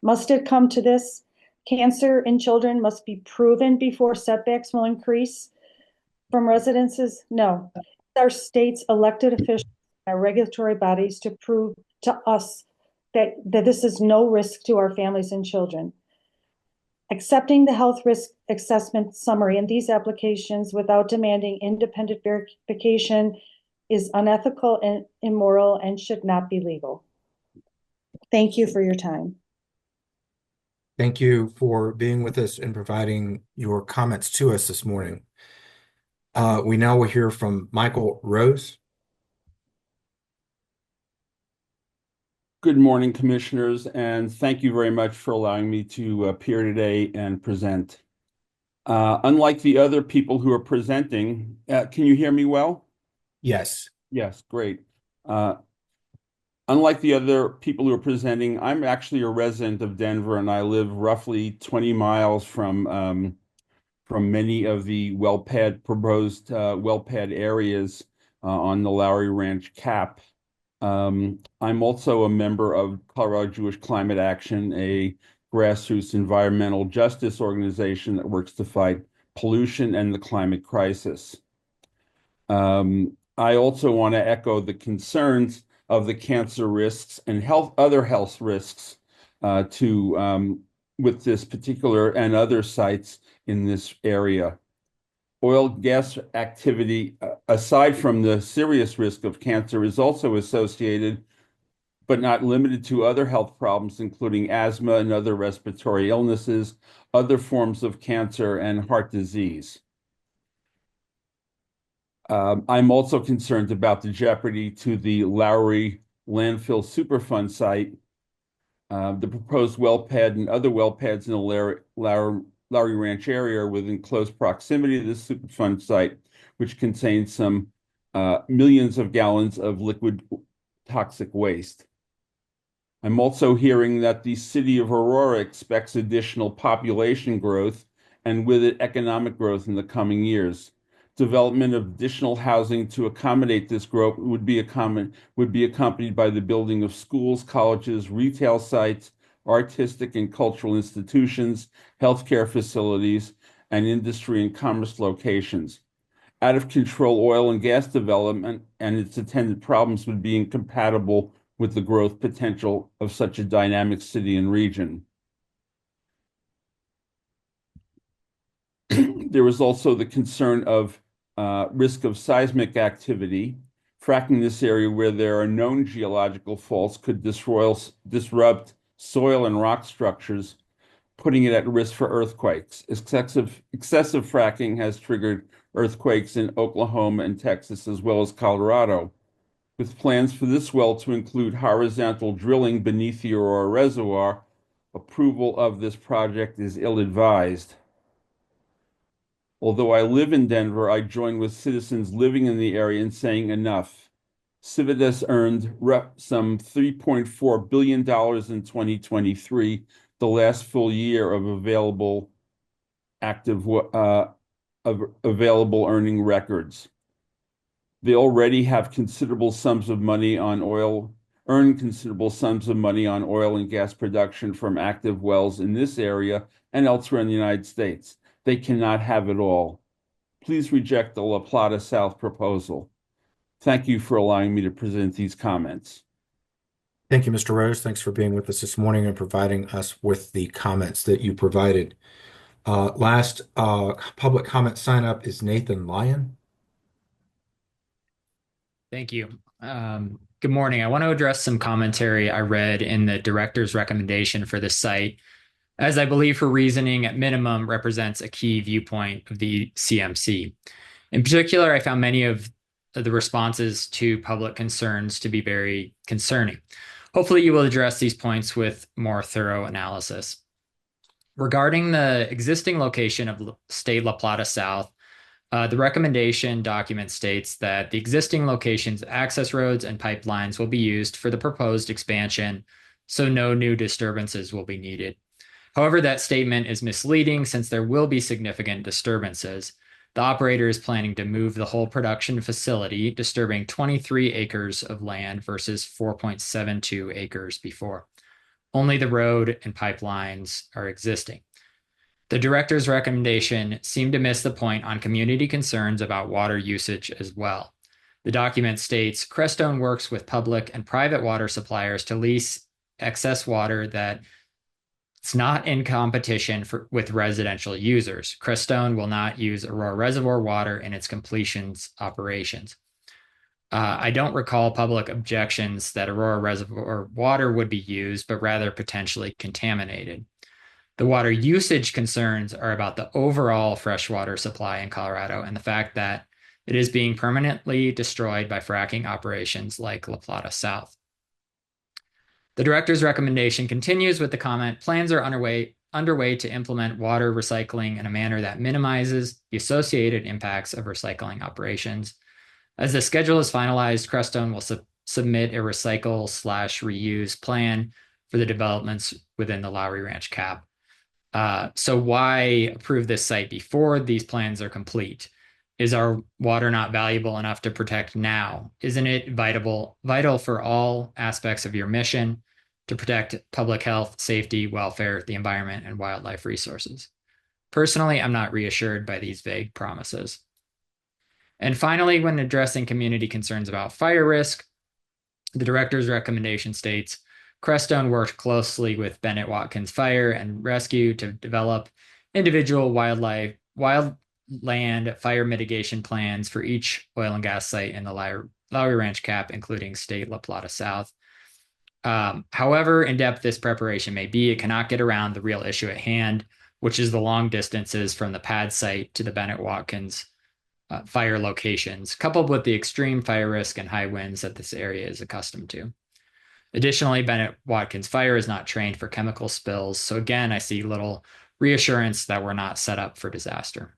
Must it come to this? Cancer in children must be proven before setbacks will increase from residences? No. Our state's elected officials, our regulatory bodies, to prove to us that this is no risk to our families and children. Accepting the health risk assessment summary in these applications without demanding independent verification is unethical and immoral and should not be legal. Thank you for your time. Thank you for being with us and providing your comments to us this morning. We now will hear from Michael Rose. Good morning, Commissioners, and thank you very much for allowing me to appear today and present. Unlike the other people who are presenting, can you hear me well? Yes. Yes, great. Unlike the other people who are presenting, I'm actually a resident of Denver, and I live roughly 20 miles from many of the proposed well pad areas on the Lowry Ranch cap. I'm also a member of Colorado Jewish Climate Action, a grassroots environmental justice organization that works to fight pollution and the climate crisis. I also want to echo the concerns of the cancer risks and other health risks with this particular and other sites in this area. Oil gas activity, aside from the serious risk of cancer, is also associated, but not limited to, other health problems, including asthma and other respiratory illnesses, other forms of cancer, and heart disease. I'm also concerned about the jeopardy to the Lowry landfill Superfund site. The proposed well pad and other well pads in the Lowry Ranch area are within close proximity to the Superfund site, which contains some millions of gallons of liquid toxic waste. I'm also hearing that the city of Aurora expects additional population growth and with it economic growth in the coming years. Development of additional housing to accommodate this growth would be accompanied by the building of schools, colleges, retail sites, artistic and cultural institutions, healthcare facilities, and industry and commerce locations. Out of control oil and gas development and its attendant problems would be incompatible with the growth potential of such a dynamic city and region. There is also the concern of risk of seismic activity. Fracking this area where there are known geological faults could disrupt soil and rock structures, putting it at risk for earthquakes. Excessive fracking has triggered earthquakes in Oklahoma and Texas, as well as Colorado. With plans for this well to include horizontal drilling beneath the Aurora Reservoir, approval of this project is ill-advised. Although I live in Denver, I join with citizens living in the area in saying enough. Civitas earned some $3.4 billion in 2023, the last full year of available earning records. They already have considerable sums of money on oil, earn considerable sums of money on oil and gas production from active wells in this area and elsewhere in the United States. They cannot have it all. Please reject the La Plata South proposal. Thank you for allowing me to present these comments. Thank you, Mr. Rose. Thanks for being with us this morning and providing us with the comments that you provided. Last public comment sign up is Nathan Lyon. Thank you. Good morning. I want to address some commentary I read in the director's recommendation for this site, as I believe her reasoning at minimum represents a key viewpoint of the ECMC. In particular, I found many of the responses to public concerns to be very concerning. Hopefully you will address these points with more thorough analysis. Regarding the existing location of State La Plata South, the recommendation document states that the existing location's access roads and pipelines will be used for the proposed expansion, so no new disturbances will be needed. However, that statement is misleading since there will be significant disturbances. The operator is planning to move the whole production facility, disturbing 23 acres of land versus 4.72 acres before. Only the road and pipelines are existing. The director's recommendation seemed to miss the point on community concerns about water usage as well. The document states Crestone works with public and private water suppliers to lease excess water that it's not in competition with residential users. Crestone will not use Aurora Reservoir water in its completions operations. I don't recall public objections that Aurora Reservoir water would be used, but rather potentially contaminated. The water usage concerns are about the overall freshwater supply in Colorado and the fact that it is being permanently destroyed by fracking operations like La Plata South. The director's recommendation continues with the comment, plans are underway to implement water recycling in a manner that minimizes the associated impacts of recycling operations. As the schedule is finalized, Crestone will submit a recycle/reuse plan for the developments within the Lowry Ranch cap. So why approve this site before these plans are complete? Is our water not valuable enough to protect now? Isn't it vital for all aspects of your mission to protect public health, safety, welfare, the environment, and wildlife resources? Personally, I'm not reassured by these vague promises. And finally, when addressing community concerns about fire risk, the director's recommendation states, Crestone worked closely with Bennett Watkins Fire and Rescue to develop individual wildland fire mitigation plans for each oil and gas site in the Lowry Ranch Cap, including State La Plata South. However in-depth this preparation may be, it cannot get around the real issue at hand, which is the long distances from the pad site to the Bennett Watkins fire locations, coupled with the extreme fire risk and high winds that this area is accustomed to. Additionally, Bennett Watkins Fire is not trained for chemical spills, so again, I see little reassurance that we're not set up for disaster.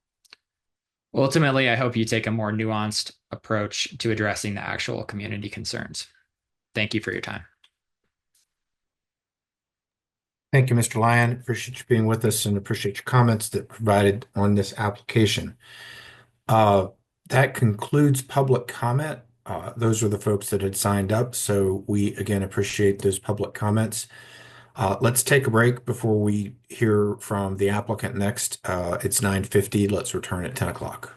Ultimately, I hope you take a more nuanced approach to addressing the actual community concerns. Thank you for your time. Thank you, Mr. Lyon. Appreciate you being with us and appreciate your comments that provided on this application. That concludes public comment. Those are the folks that had signed up. So we, again, appreciate those public comments. Let's take a break before we hear from the applicant next. It's 9:50. Let's return at 10 o'clock.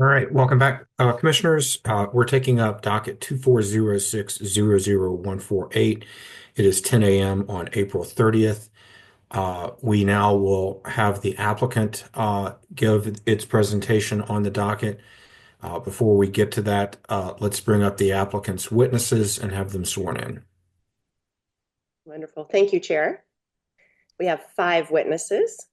All right, welcome back, commissioners. We're taking up docket 2406-00148. It is 10 a.m. on April 30th. We now will have the applicant give its presentation on the docket. Before we get to that, let's bring up the applicant's witnesses and have them sworn in. Wonderful. Thank you, Chair. We have 5 witnesses.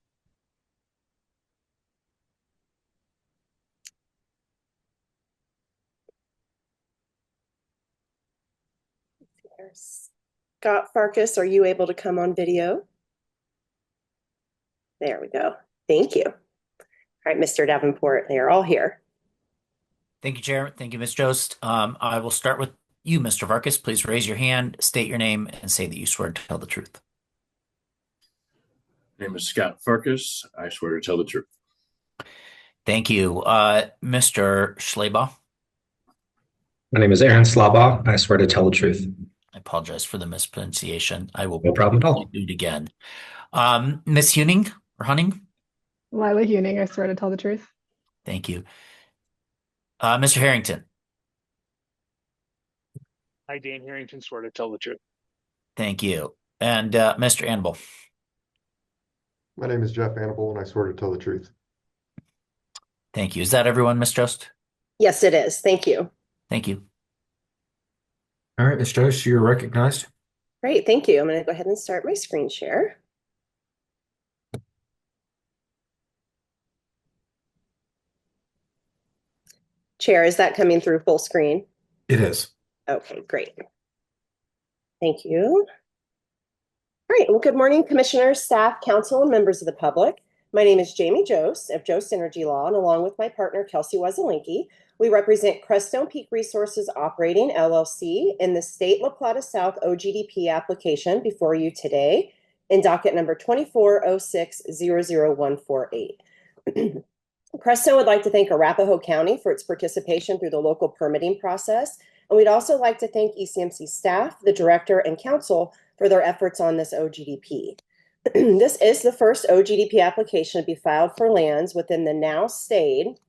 Scott Farkas, are you able to come on video? There we go. Thank you. All right, Mr. Davenport, they are all here. Thank you, Chair. Thank you, Ms. Jost. I will start with you, Mr. Farkas. Please raise your hand, state your name, and say that you swear to tell the truth. My name is Scott Farkas. I swear to tell the truth. Thank you. Mr. Schleybaugh. My name is Aaron Slabach. I swear to tell the truth. I apologize for the mispronunciation. I will No problem at all. do it again. Ms. Huning or Hunning? Lila Huning, I swear to tell the truth. Thank you. Mr. Harrington. I, Dan Harrington, swear to tell the truth. Thank you. And Mr. Annable. My name is Jeff Annable, and I swear to tell the truth. Thank you. Is that everyone, Ms. Jost? Yes, it is. Thank you. Thank you. All right, Ms. Jost, you're recognized. Great. Thank you. I'm going to go ahead and start my screen share. Chair, is that coming through full screen? It is. Okay, great. Thank you. All right. Well, good morning, commissioners, staff, council, and members of the public. My name is Jamie Jost of Jost Energy Law, and along with my partner, Kelsey Weselinki, we represent Crestone Peak Resources Operating, LLC, in the State La Plata South OGDP application before you today in docket number 2406-00148. Crestone would like to thank Arapahoe County for its participation through the local permitting process, and we'd also like to thank ECMC staff, the director, and council for their efforts on this OGDP. This is the first OGDP application to be filed for lands within the now stayed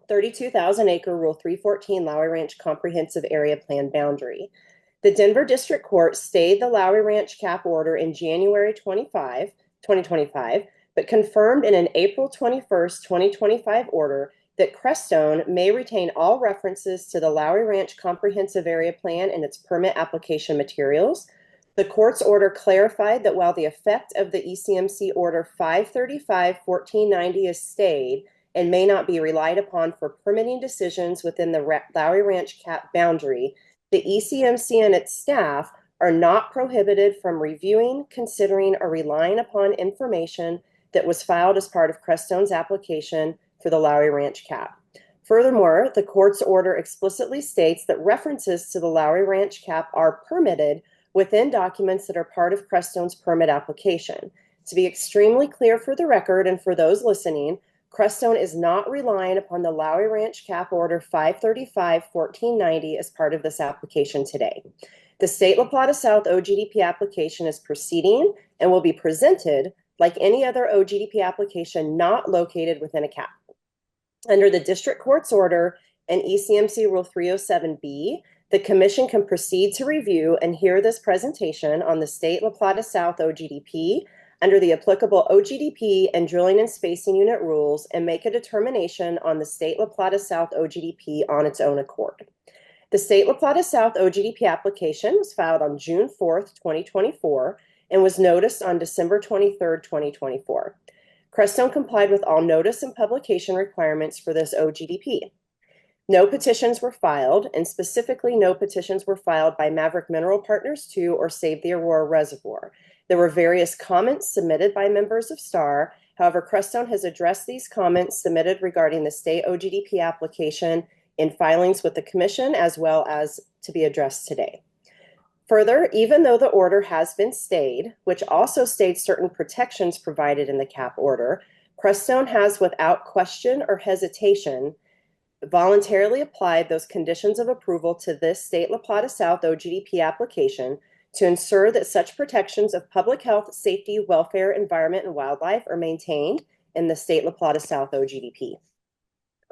32,000 acre Rule 314 Lowry Ranch Comprehensive Area Plan boundary. The Denver District Court stayed the Lowry Ranch cap order in January 2025, but confirmed in an April 21st, 2025 order that Crestone may retain all references to the Lowry Ranch Comprehensive Area Plan and its permit application materials. The court's order clarified that while the effect of the ECMC Order 535-1490 is stayed and may not be relied upon for permitting decisions within the Lowry Ranch cap boundary, the ECMC and its staff are not prohibited from reviewing, considering, or relying upon information that was filed as part of Crestone's application for the Lowry Ranch cap. Furthermore, the court's order explicitly states that references to the Lowry Ranch cap are permitted within documents that are part of Crestone's permit application. To be extremely clear for the record and for those listening, Crestone is not relying upon the Lowry Ranch cap order 535-1490 as part of this application today. The State La Plata South OGDP application is proceeding and will be presented like any other OGDP application not located within a cap. Under the district court's order, and ECMC Rule 307B, the Commission can proceed to review and hear this presentation on the State La Plata South OGDP under the applicable OGDP and drilling and spacing unit rules and make a determination on the State La Plata South OGDP on its own accord. The State La Plata South OGDP application was filed on June 4th, 2024, and was noticed on December 23rd, 2024. Crestone complied with all notice and publication requirements for this OGDP. No petitions were filed, and specifically no petitions were filed by Maverick Mineral Partners II or Save the Aurora Reservoir. There were various comments submitted by members of STAR. However, Crestone has addressed these comments submitted regarding the state OGDP application in filings with the Commission, as well as to be addressed today. Further, even though the order has been stayed, which also states certain protections provided in the CAP order, Crestone has, without question or hesitation, voluntarily applied those conditions of approval to this State La Plata South OGDP application to ensure that such protections of public health, safety, welfare, environment, and wildlife are maintained in the State La Plata South OGDP.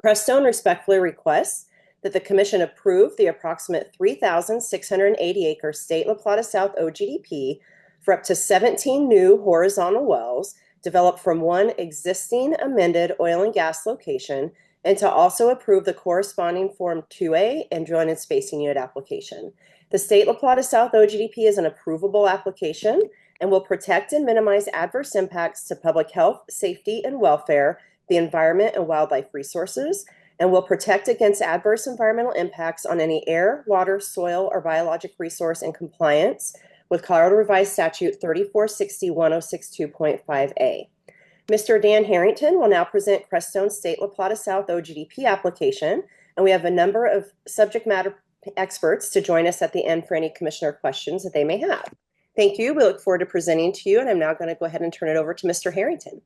Crestone respectfully requests that the Commission approve the approximate 3,680 acre State La Plata South OGDP for up to 17 new horizontal wells developed from one existing amended oil and gas location, and to also approve the corresponding Form 2A and drilling and spacing unit application. The State La Plata South OGDP is an approvable application and will protect and minimize adverse impacts to public health, safety, and welfare, the environment, and wildlife resources, and will protect against adverse environmental impacts on any air, water, soil, or biologic resource in compliance with Colorado Revised Statute 3460-1062.5a. Mr. Dan Harrington will now present Crestone's State La Plata South OGDP application, and we have a number of subject matter experts to join us at the end for any commissioner questions that they may have. Thank you. We look forward to presenting to you, and I'm now going to go ahead and turn it over to Mr. Harrington.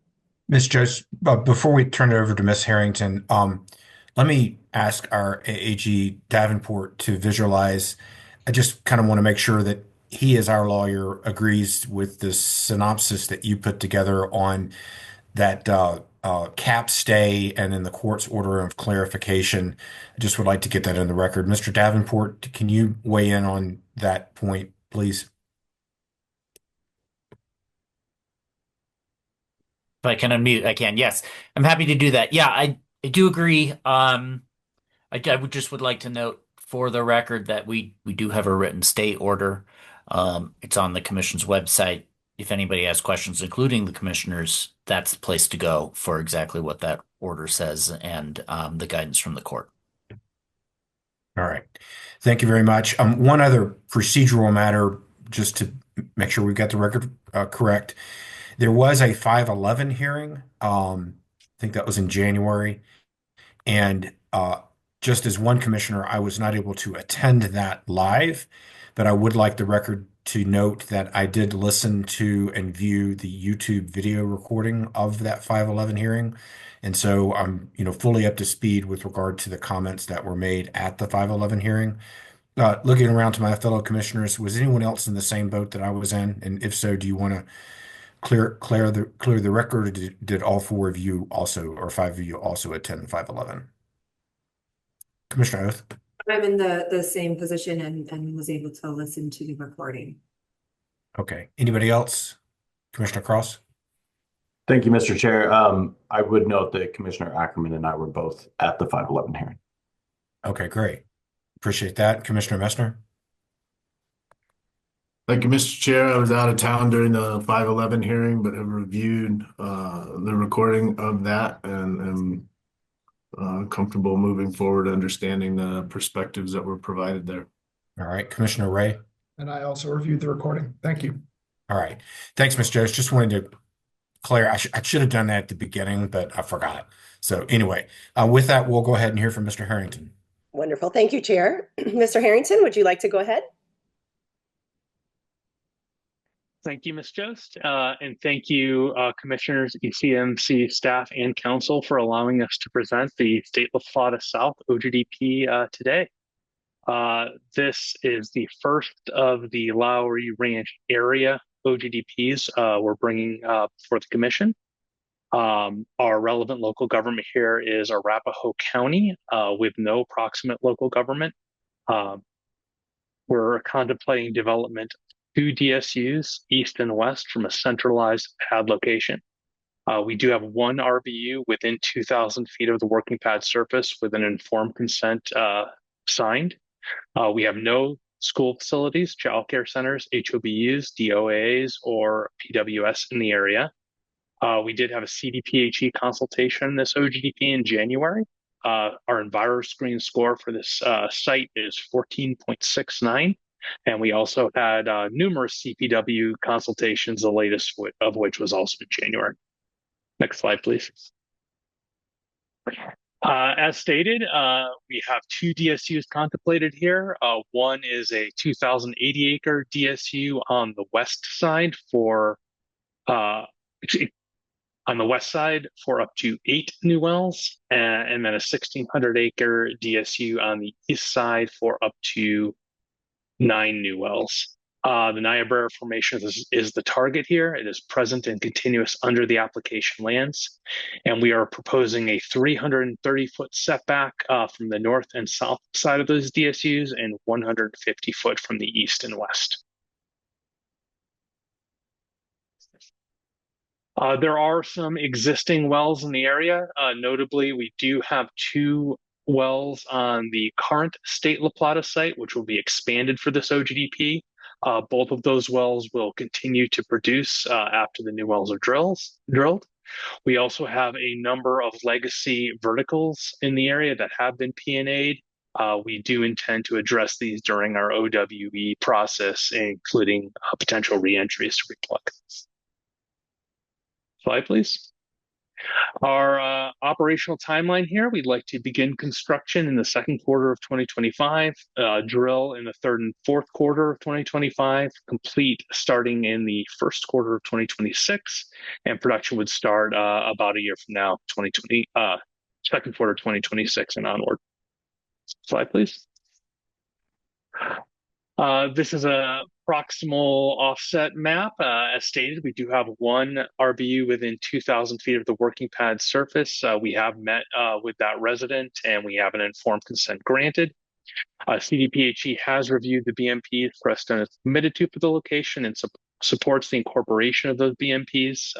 Ms. Jost, before we turn it over to Ms. Harrington, let me ask our AG Davenport to visualize. I just kind of want to make sure that he, as our lawyer, agrees with the synopsis that you put together on that cap stay and in the court's order of clarification. I just would like to get that in the record. Mr. Davenport, can you weigh in on that point, please? If I can unmute, I can. Yes, I'm happy to do that. Yeah, I do agree. I would like to note for the record that we do have a written stay order. It's on the commission's website. If anybody has questions, including the commissioners, that's the place to go for exactly what that order says and the guidance from the court. All right. Thank you very much. One other procedural matter, just to make sure we've got the record correct. There was a 511 hearing. I think that was in January. And just as one commissioner, I was not able to attend that live, but I would like the record to note that I did listen to and view the YouTube video recording of that 511 hearing. And so I'm, fully up to speed with regard to the comments that were made at the 511 hearing. Looking around to my fellow commissioners, was anyone else in the same boat that I was in? And if so, do you want to clear the record, or did all four of you also, or five of you also attend 511? Commissioner Oath? I'm in the same position and was able to listen to the recording. Okay. Anybody else? Commissioner Cross? Thank you, Mr. Chair. I would note that Commissioner Ackerman and I were both at the 511 hearing. Okay, great. Appreciate that. Commissioner Messner? Thank you, Mr. Chair. I was out of town during the 511 hearing, but have reviewed the recording of that and am comfortable moving forward, understanding the perspectives that were provided there. All right. Commissioner Ray? And I also reviewed the recording. Thank you. All right. Thanks, Ms. Jost. Just wanted to clear. I should have done that at the beginning, but I forgot. So anyway, with that, we'll go ahead and hear from Mr. Harrington. Wonderful. Thank you, Chair. Mr. Harrington, would you like to go ahead? Thank you, Ms. Jost. And thank you, Commissioners, ECMC staff, and Council for allowing us to present the State La Plata South OGDP today. This is the first of the Lowry Ranch area OGDPs we're bringing for the Commission. Our relevant local government here is Arapahoe County with no proximate local government. We're contemplating development of 2 DSUs, east and west, from a centralized pad location. We do have 1 RBU within 2,000 feet of the working pad surface with an informed consent signed. We have no school facilities, child care centers, HOBUs, DOAs, or PWS in the area. We did have a CDPHE consultation in this OGDP in January. Our EnviroScreen score for this site is 14.69. And we also had numerous CPW consultations, the latest of which was also in January. Next slide, please. As stated, we have 2 DSUs contemplated here. One is a 2,080 acre DSU on the west side for up to 8 new wells, and then a 1,600 acre DSU on the east side for up to 9 new wells. The Niobrara Formation is the target here. It is present and continuous under the application lands. And we are proposing a 330-foot setback from the north and south side of those DSUs and 150 foot from the east and west. There are some existing wells in the area. Notably, we do have 2 wells on the current State La Plata site, which will be expanded for this OGDP. Both of those wells will continue to produce after the new wells are drilled. We also have a number of legacy verticals in the area that have been P&A'd. We do intend to address these during our OWE process, including potential reentries to replug. Slide, please. Our operational timeline here, we'd like to begin construction in the second quarter of 2025, drill in the third and fourth quarter of 2025, complete starting in the first quarter of 2026, and production would start about a year from now, second quarter 2026 and onward. Slide, please. This is a proximal offset map. As stated, we do have 1 RBU within 2,000 feet of the working pad surface. We have met with that resident and we have an informed consent granted. CDPHE has reviewed the BMPs Crestone is committed to for the location and supports the incorporation of those BMPs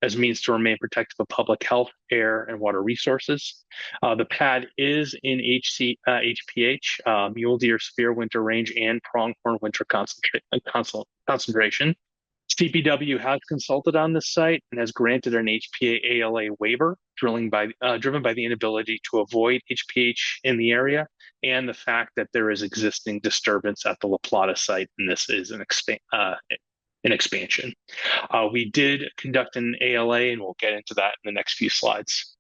as means to remain protective of public health, air, and water resources. The pad is in HPH, mule deer spear winter range, and pronghorn winter concentration. CPW has consulted on this site and has granted an HPA ALA waiver, driven by the inability to avoid HPH in the area and the fact that there is existing disturbance at the La Plata site, and this is an expansion. We did conduct an ALA, and we'll get into that in the next few slides.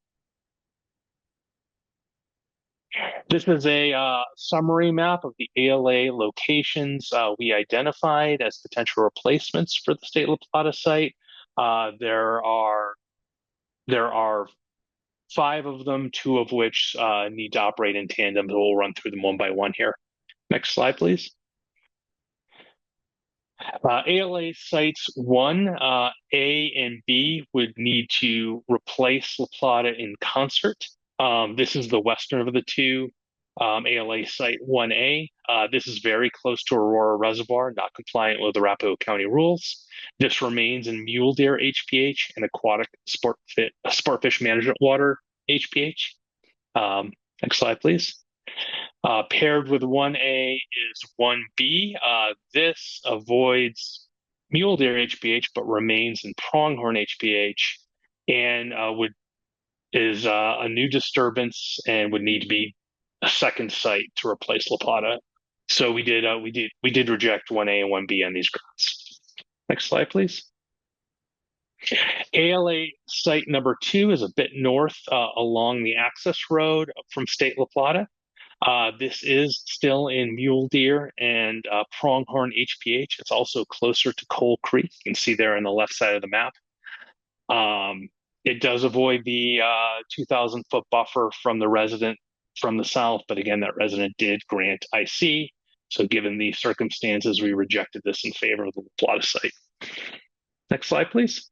This is a summary map of the ALA locations we identified as potential replacements for the State La Plata site. There are 5 of them, 2 of which need to operate in tandem. So we'll run through them one by one here. Next slide, please. ALA sites 1, A and B would need to replace La Plata in concert. This is the western of the 2, ALA site 1A. This is very close to Aurora Reservoir, not compliant with the Arapahoe County rules. This remains in mule deer HPH and aquatic sport fish management water HPH. Next slide, please. Paired with 1A is 1B. This avoids mule deer HPH but remains in pronghorn HPH and is a new disturbance and would need to be a second site to replace La Plata. So we did reject 1A and 1B on these grounds. Next slide, please. ALA site number 2 is a bit north along the access road from State La Plata. This is still in mule deer and pronghorn HPH. It's also closer to Coal Creek. You can see there on the left side of the map. It does avoid the 2,000-foot buffer from the resident from the south, but again, that resident did grant IC. So given the circumstances, we rejected this in favor of the La Plata site. Next slide, please.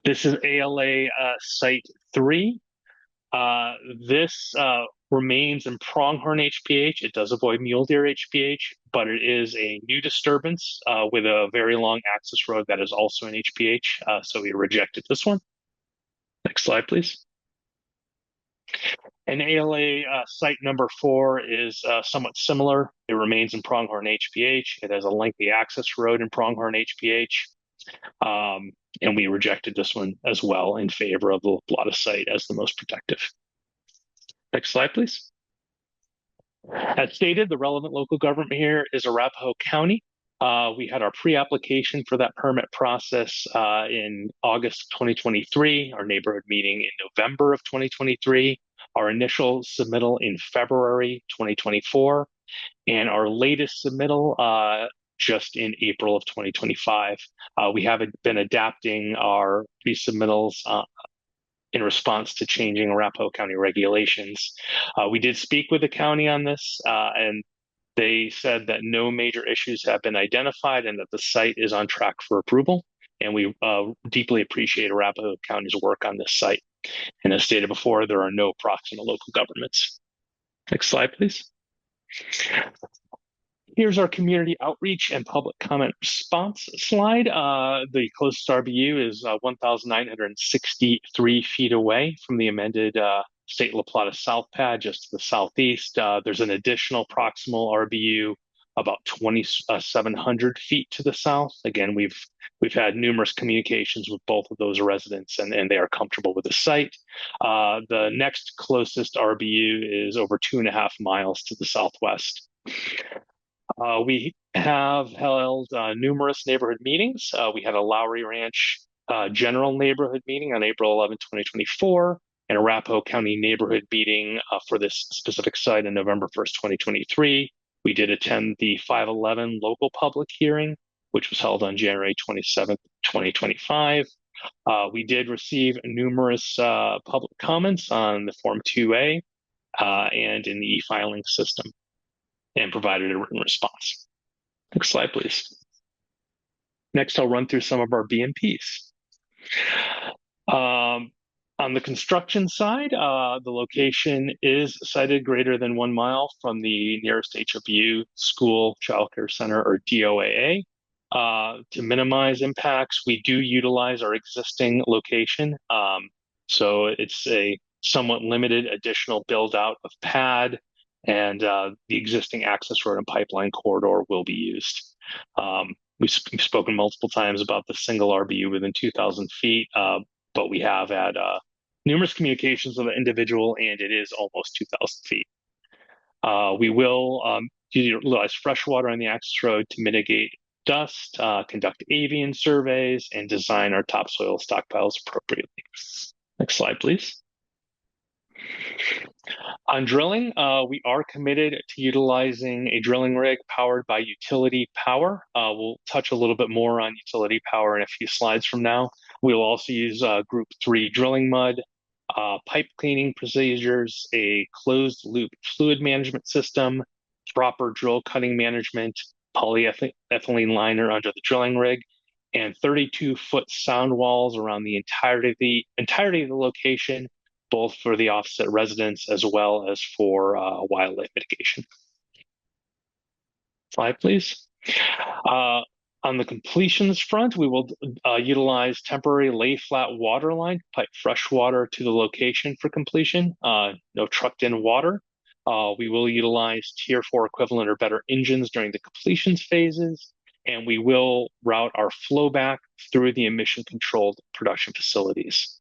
This is ALA Site 3. This remains in pronghorn HPH. It does avoid mule deer HPH, but it is a new disturbance with a very long access road that is also in HPH. So we rejected this one. Next slide, please. And ALA site number 4 is somewhat similar. It remains in pronghorn HPH. It has a lengthy access road in pronghorn HPH. And we rejected this one as well in favor of the La Plata site as the most protective. Next slide, please. As stated, the relevant local government here is Arapahoe County. We had our pre-application for that permit process in August 2023, our neighborhood meeting in November of 2023, our initial submittal in February 2024, and our latest submittal just in April of 2025. We have been adapting our pre-submittals in response to changing Arapahoe County regulations. We did speak with the county on this, and they said that no major issues have been identified and that the site is on track for approval. And we deeply appreciate Arapahoe County's work on this site. And as stated before, there are no proximal local governments. Next slide, please. Here's our community outreach and public comment response slide. The closest RBU is 1,963 feet away from the amended State La Plata South pad, just to the southeast. There's an additional proximal RBU about 2,700 feet to the south. Again, we've had numerous communications with both of those residents, and they are comfortable with the site. The next closest RBU is over 2.5 miles to the southwest. We have held numerous neighborhood meetings. We had a Lowry Ranch general neighborhood meeting on April 11, 2024, and a Arapahoe County neighborhood meeting for this specific site on November 1st, 2023. We did attend the 511 local public hearing, which was held on January 27th, 2025. We did receive numerous public comments on the Form 2A and in the e-filing system, and provided a written response. Next slide, please. Next, I'll run through some of our BMPs. On the construction side, the location is sited greater than 1 mile from the nearest HOU, school, childcare center, or DOAA. To minimize impacts, we do utilize our existing location. So it's a somewhat limited additional build out of pad, and the existing access road and pipeline corridor will be used. We've spoken multiple times about the single RBU within 2,000 feet, but we have had numerous communications with the individual, and it is almost 2,000 feet. We will utilize fresh water on the access road to mitigate dust, conduct avian surveys, and design our topsoil stockpiles appropriately. Next slide, please. On drilling, we are committed to utilizing a drilling rig powered by utility power. We'll touch a little bit more on utility power in a few slides from now. We'll also use Group 3 drilling mud, pipe cleaning procedures, a closed loop fluid management system, proper drill cutting management, polyethylene liner under the drilling rig, and 32-foot sound walls around the entirety of the location, both for the offset residents as well as for wildlife mitigation. Slide, please. On the completions front, we will utilize temporary lay flat water line, pipe fresh water to the location for completion, no trucked in water. We will utilize Tier 4 equivalent or better engines during the completions phases, and we will route our flow back through the emission controlled production facilities.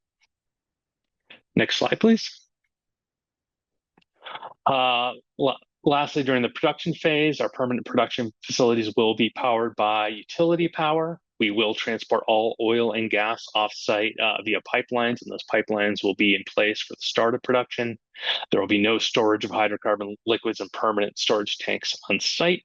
Next slide, please. Lastly, during the production phase, our permanent production facilities will be powered by utility power. We will transport all oil and gas off-site via pipelines, and those pipelines will be in place for the start of production. There will be no storage of hydrocarbon liquids and permanent storage tanks on site.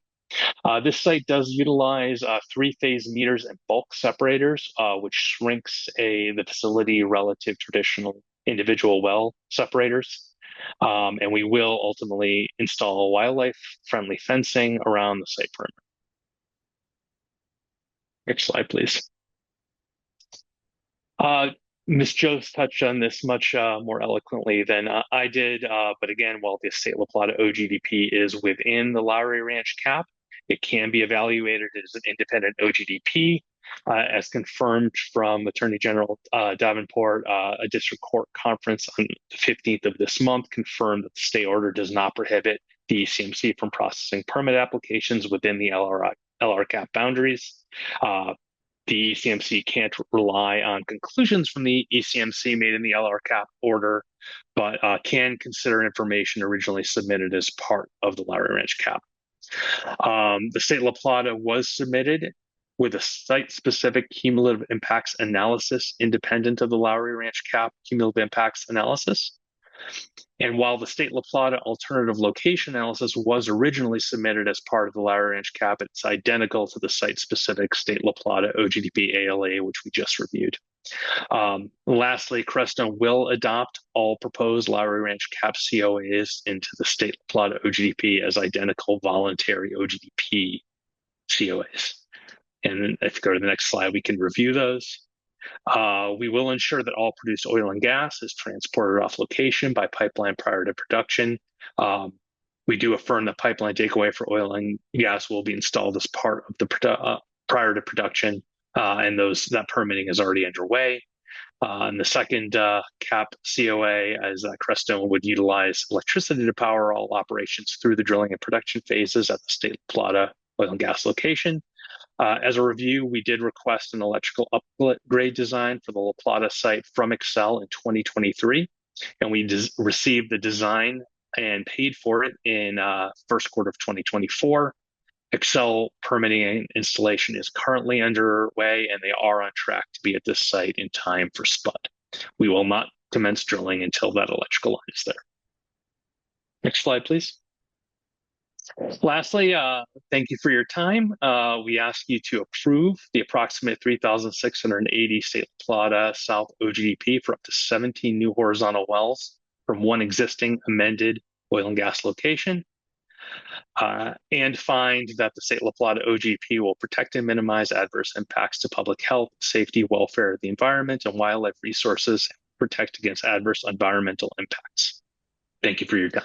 This site does utilize 3-phase meters and bulk separators, which shrinks the facility relative to traditional individual well separators. And we will ultimately install wildlife-friendly fencing around the site perimeter. Next slide, please. Ms. Jost touched on this much more eloquently than I did. But again, while the State La Plata OGDP is within the Lowry Ranch cap, it can be evaluated as an independent OGDP, as confirmed from Attorney General Davenport. A district court conference on the 15th of this month confirmed that the stay order does not prohibit the ECMC from processing permit applications within the LR cap boundaries. The ECMC can't rely on conclusions from the ECMC made in the LR cap order, but can consider information originally submitted as part of the Lowry Ranch cap. The State La Plata was submitted with a site-specific cumulative impacts analysis independent of the Lowry Ranch cap cumulative impacts analysis. And while the State La Plata alternative location analysis was originally submitted as part of the Lowry Ranch cap, it's identical to the site-specific State La Plata OGDP ALA, which we just reviewed. Lastly, Crestone will adopt all proposed Lowry Ranch cap COAs into the State La Plata OGDP as identical voluntary OGDP COAs. And if you go to the next slide, we can review those. We will ensure that all produced oil and gas is transported off location by pipeline prior to production. We do affirm that pipeline takeaway for oil and gas will be installed as part of the prior to production, and that permitting is already underway. And the second cap COA, as Crestone would utilize electricity to power all operations through the drilling and production phases at the State La Plata oil and gas location. As a review, we did request an electrical upgrade design for the La Plata site from Excel in 2023, and we received the design and paid for it in first quarter of 2024. Excel permitting and installation is currently underway, and they are on track to be at this site in time for spud. We will not commence drilling until that electrical line is there. Next slide, please. Lastly, thank you for your time. We ask you to approve the approximate 3,680 State La Plata South OGDP for up to 17 new horizontal wells from one existing amended oil and gas location, and find that the State La Plata OGDP will protect and minimize adverse impacts to public health, safety, welfare of the environment, and wildlife resources, and protect against adverse environmental impacts. Thank you for your time.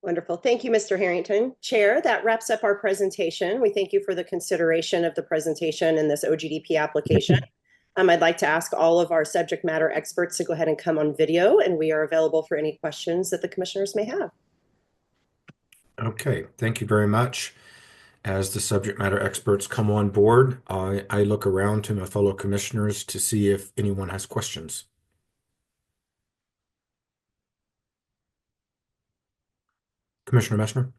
Wonderful. Thank you, Mr. Harrington. Chair, that wraps up our presentation. We thank you for the consideration of the presentation in this OGDP application. I'd like to ask all of our subject matter experts to go ahead and come on video, and we are available for any questions that the commissioners may have. Okay, thank you very much. As the subject matter experts come on board, I look around to my fellow commissioners to see if anyone has questions. Commissioner Messner?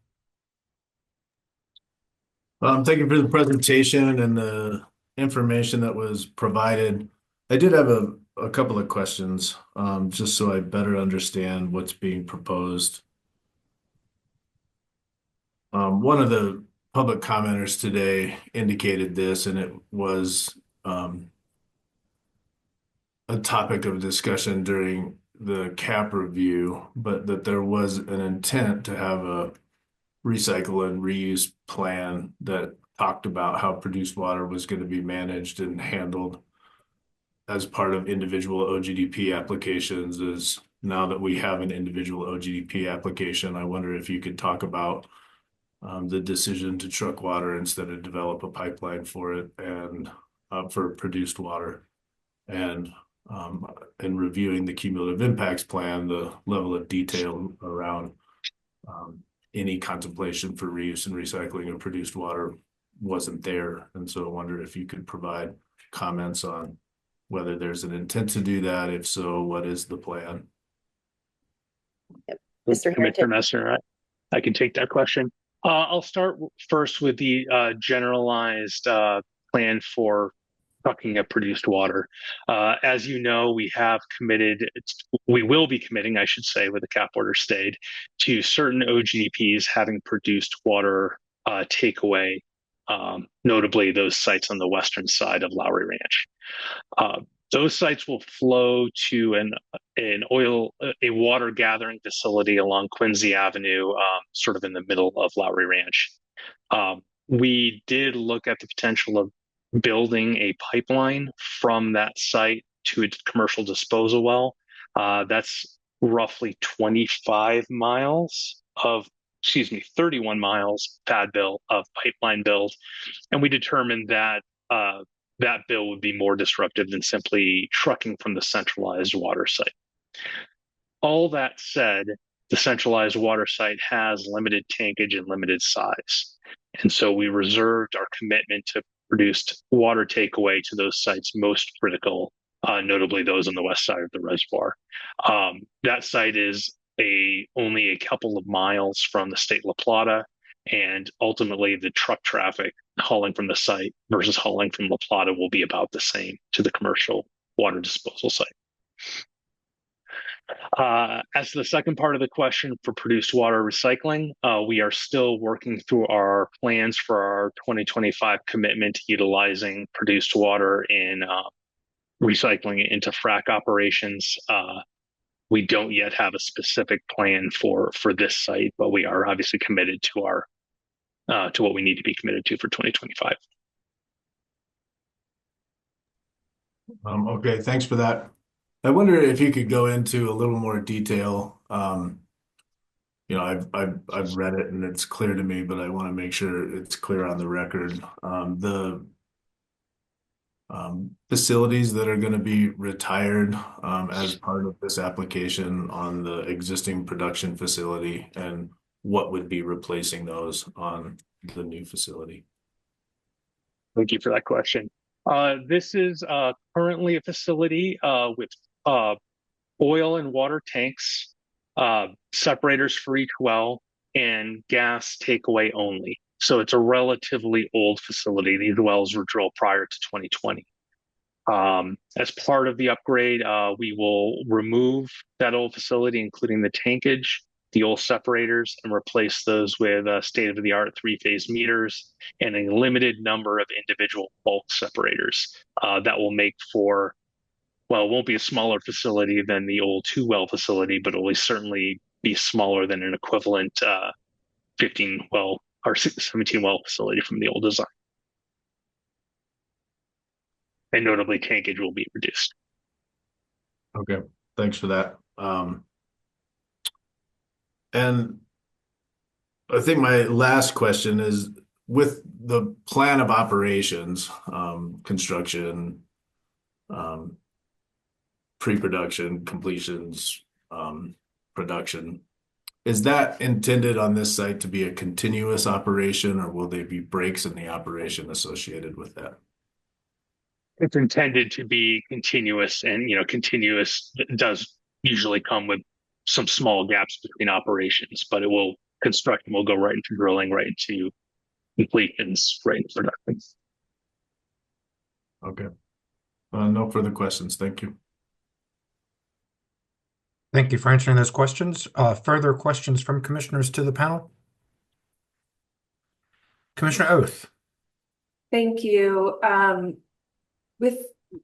Thank you for the presentation and the information that was provided. I did have a couple of questions, just so I better understand what's being proposed. One of the public commenters today indicated this, and it was a topic of discussion during the cap review, but that there was an intent to have a recycle and reuse plan that talked about how produced water was going to be managed and handled as part of individual OGDP applications. Is now that we have an individual OGDP application, I wonder if you could talk about the decision to truck water instead of develop a pipeline for it and for produced water, and reviewing the cumulative impacts plan, the level of detail around any contemplation for reuse and recycling of produced water wasn't there. And so I wondered if you could provide comments on whether there's an intent to do that. If so, what is the plan? Yep. Mr. Harrington. Commissioner Messner, I can take that question. I'll start first with the generalized plan for trucking of produced water. As you know, we will be committing, I should say, with the cap order stayed, to certain OGDPs having produced water takeaway, notably those sites on the western side of Lowry Ranch. Those sites will flow to a water gathering facility along Quincy Avenue, sort of in the middle of Lowry Ranch. We did look at the potential of building a pipeline from that site to its commercial disposal well. That's roughly 25 miles of, 31 miles pad bill of pipeline build. And we determined that that bill would be more disruptive than simply trucking from the centralized water site. All that said, the centralized water site has limited tankage and limited size. And so we reserved our commitment to produce water takeaway to those sites most critical, notably those on the west side of the reservoir. That site is only a couple of miles from the state La Plata, and ultimately the truck traffic hauling from the site versus hauling from La Plata will be about the same to the commercial water disposal site. As to the second part of the question for produced water recycling, we are still working through our plans for our 2025 commitment to utilizing produced water in recycling it into frac operations. We don't yet have a specific plan for this site, but we are obviously committed to our to what we need to be committed to for 2025. Okay, thanks for that. I wonder if you could go into a little more detail. I've read it and it's clear to me, but I want to make sure it's clear on the record. The facilities that are going to be retired as part of this application on the existing production facility, and what would be replacing those on the new facility. Thank you for that question. This is currently a facility with oil and water tanks, separators for each well, and gas takeaway only. So it's a relatively old facility. These wells were drilled prior to 2020. As part of the upgrade, we will remove that old facility, including the tankage, the old separators, and replace those with state-of-the-art three-phase meters and a limited number of individual bulk separators. That will make for, well, it won't be a smaller facility than the old two-well facility, but it will certainly be smaller than an equivalent 15-well or 17-well facility from the old design. And notably, tankage will be reduced. Okay, thanks for that. And I think my last question is, with the plan of operations, construction, pre-production, completions, production, is that intended on this site to be a continuous operation, or will there be breaks in the operation associated with that? It's intended to be continuous, and continuous does usually come with some small gaps between operations, but construction will go right into drilling, right into completions, right into production. Okay. No further questions. Thank you. Thank you for answering those questions. Further questions from commissioners to the panel? Commissioner Oath. Thank you. With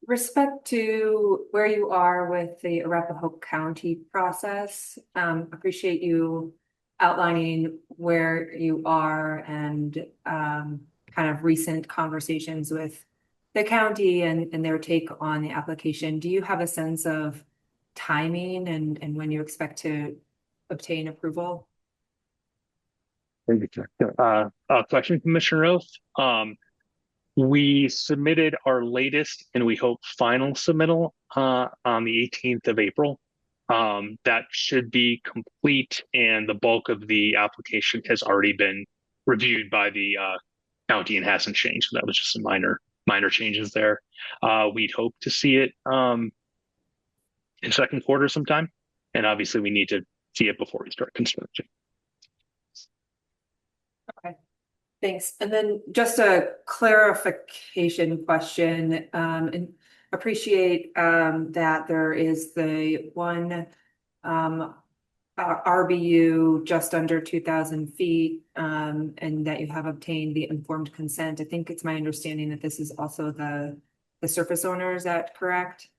respect to where you are with the Arapahoe County process, appreciate you outlining where you are and kind of recent conversations with the county and their take on the application. Do you have a sense of timing and when you expect to obtain approval? Question, Commissioner Oath. We submitted our latest and we hope final submittal on the 18th of April. That should be complete, and the bulk of the application has already been reviewed by the county and hasn't changed. So that was just some minor changes there. We'd hope to see it in second quarter sometime, and obviously we need to see it before we start construction. Okay. Thanks. And then just a clarification question, and appreciate that there is the one RBU just under 2,000 feet, and that you have obtained the informed consent. I think it's my understanding that this is also the surface owner. Is that correct?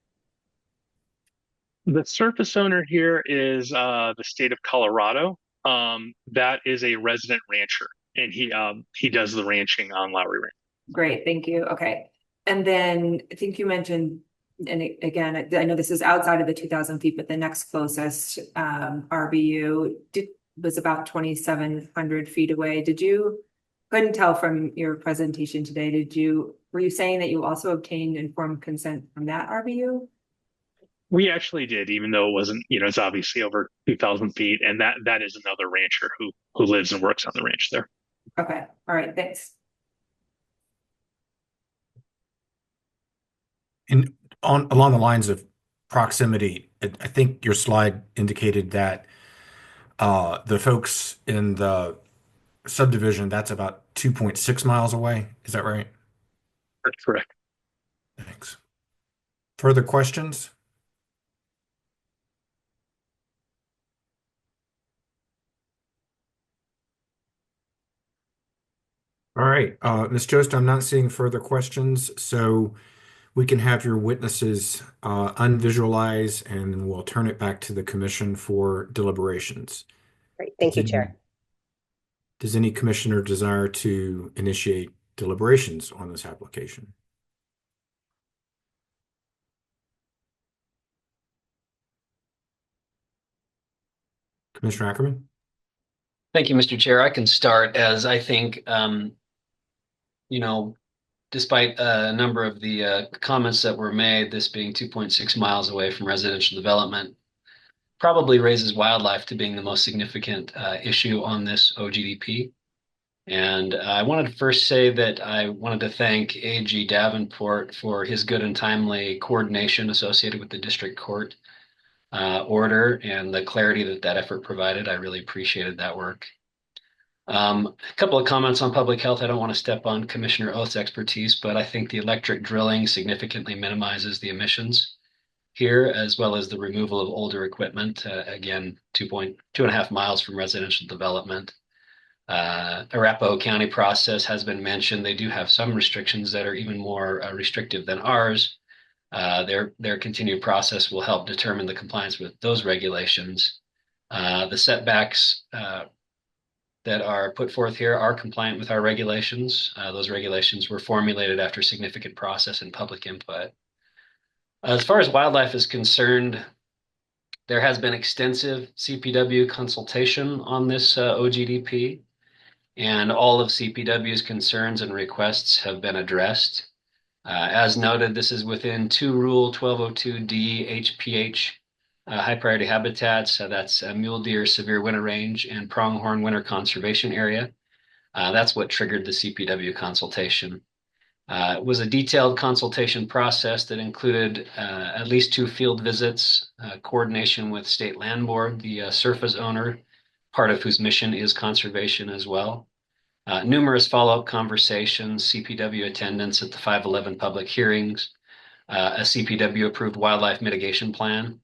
The surface owner here is the state of Colorado. That is a resident rancher, and he does the ranching on Lowry Ranch. Great, thank you. Okay. And then I think you mentioned, and again, I know this is outside of the 2,000 feet, but the next closest RBU was about 2,700 feet away. Couldn't tell from your presentation today, were you saying that you also obtained informed consent from that RBU? We actually did, even though it wasn't, it's obviously over 2,000 feet, and that is another rancher who lives and works on the ranch there. Okay, all right, thanks. And along the lines of proximity, I think your slide indicated that the folks in the subdivision, that's about 2.6 miles away. Is that right? That's correct. Thanks. Further questions? All right, Ms. Jost, I'm not seeing further questions, so we can have your witnesses unvisualize, and then we'll turn it back to the commission for deliberations. Great. Thank you, Chair. Does any commissioner desire to initiate deliberations on this application? Commissioner Ackerman? Thank you, Mr. Chair. I can start, as I think, despite a number of the comments that were made, this being 2.6 miles away from residential development, probably raises wildlife to being the most significant issue on this OGDP. And I wanted to first say that I wanted to thank AG Davenport for his good and timely coordination associated with the district court order and the clarity that effort provided. I really appreciated that work. A couple of comments on public health. I don't want to step on Commissioner Oath's expertise, but I think the electric drilling significantly minimizes the emissions here, as well as the removal of older equipment. Again, 2.5 miles from residential development. Arapahoe County process has been mentioned. They do have some restrictions that are even more restrictive than ours. Their continued process will help determine the compliance with those regulations. The setbacks that are put forth here are compliant with our regulations. Those regulations were formulated after significant process and public input. As far as wildlife is concerned, there has been extensive CPW consultation on this OGDP, and all of CPW's concerns and requests have been addressed. As noted, this is within 2 Rule 1202D HPH high priority habitats. That's mule deer severe winter range and pronghorn winter conservation area. That's what triggered the CPW consultation. It was a detailed consultation process that included at least 2 field visits, coordination with State Land Board, the surface owner, part of whose mission is conservation as well. Numerous follow-up conversations, CPW attendance at the 511 public hearings, a CPW-approved wildlife mitigation plan,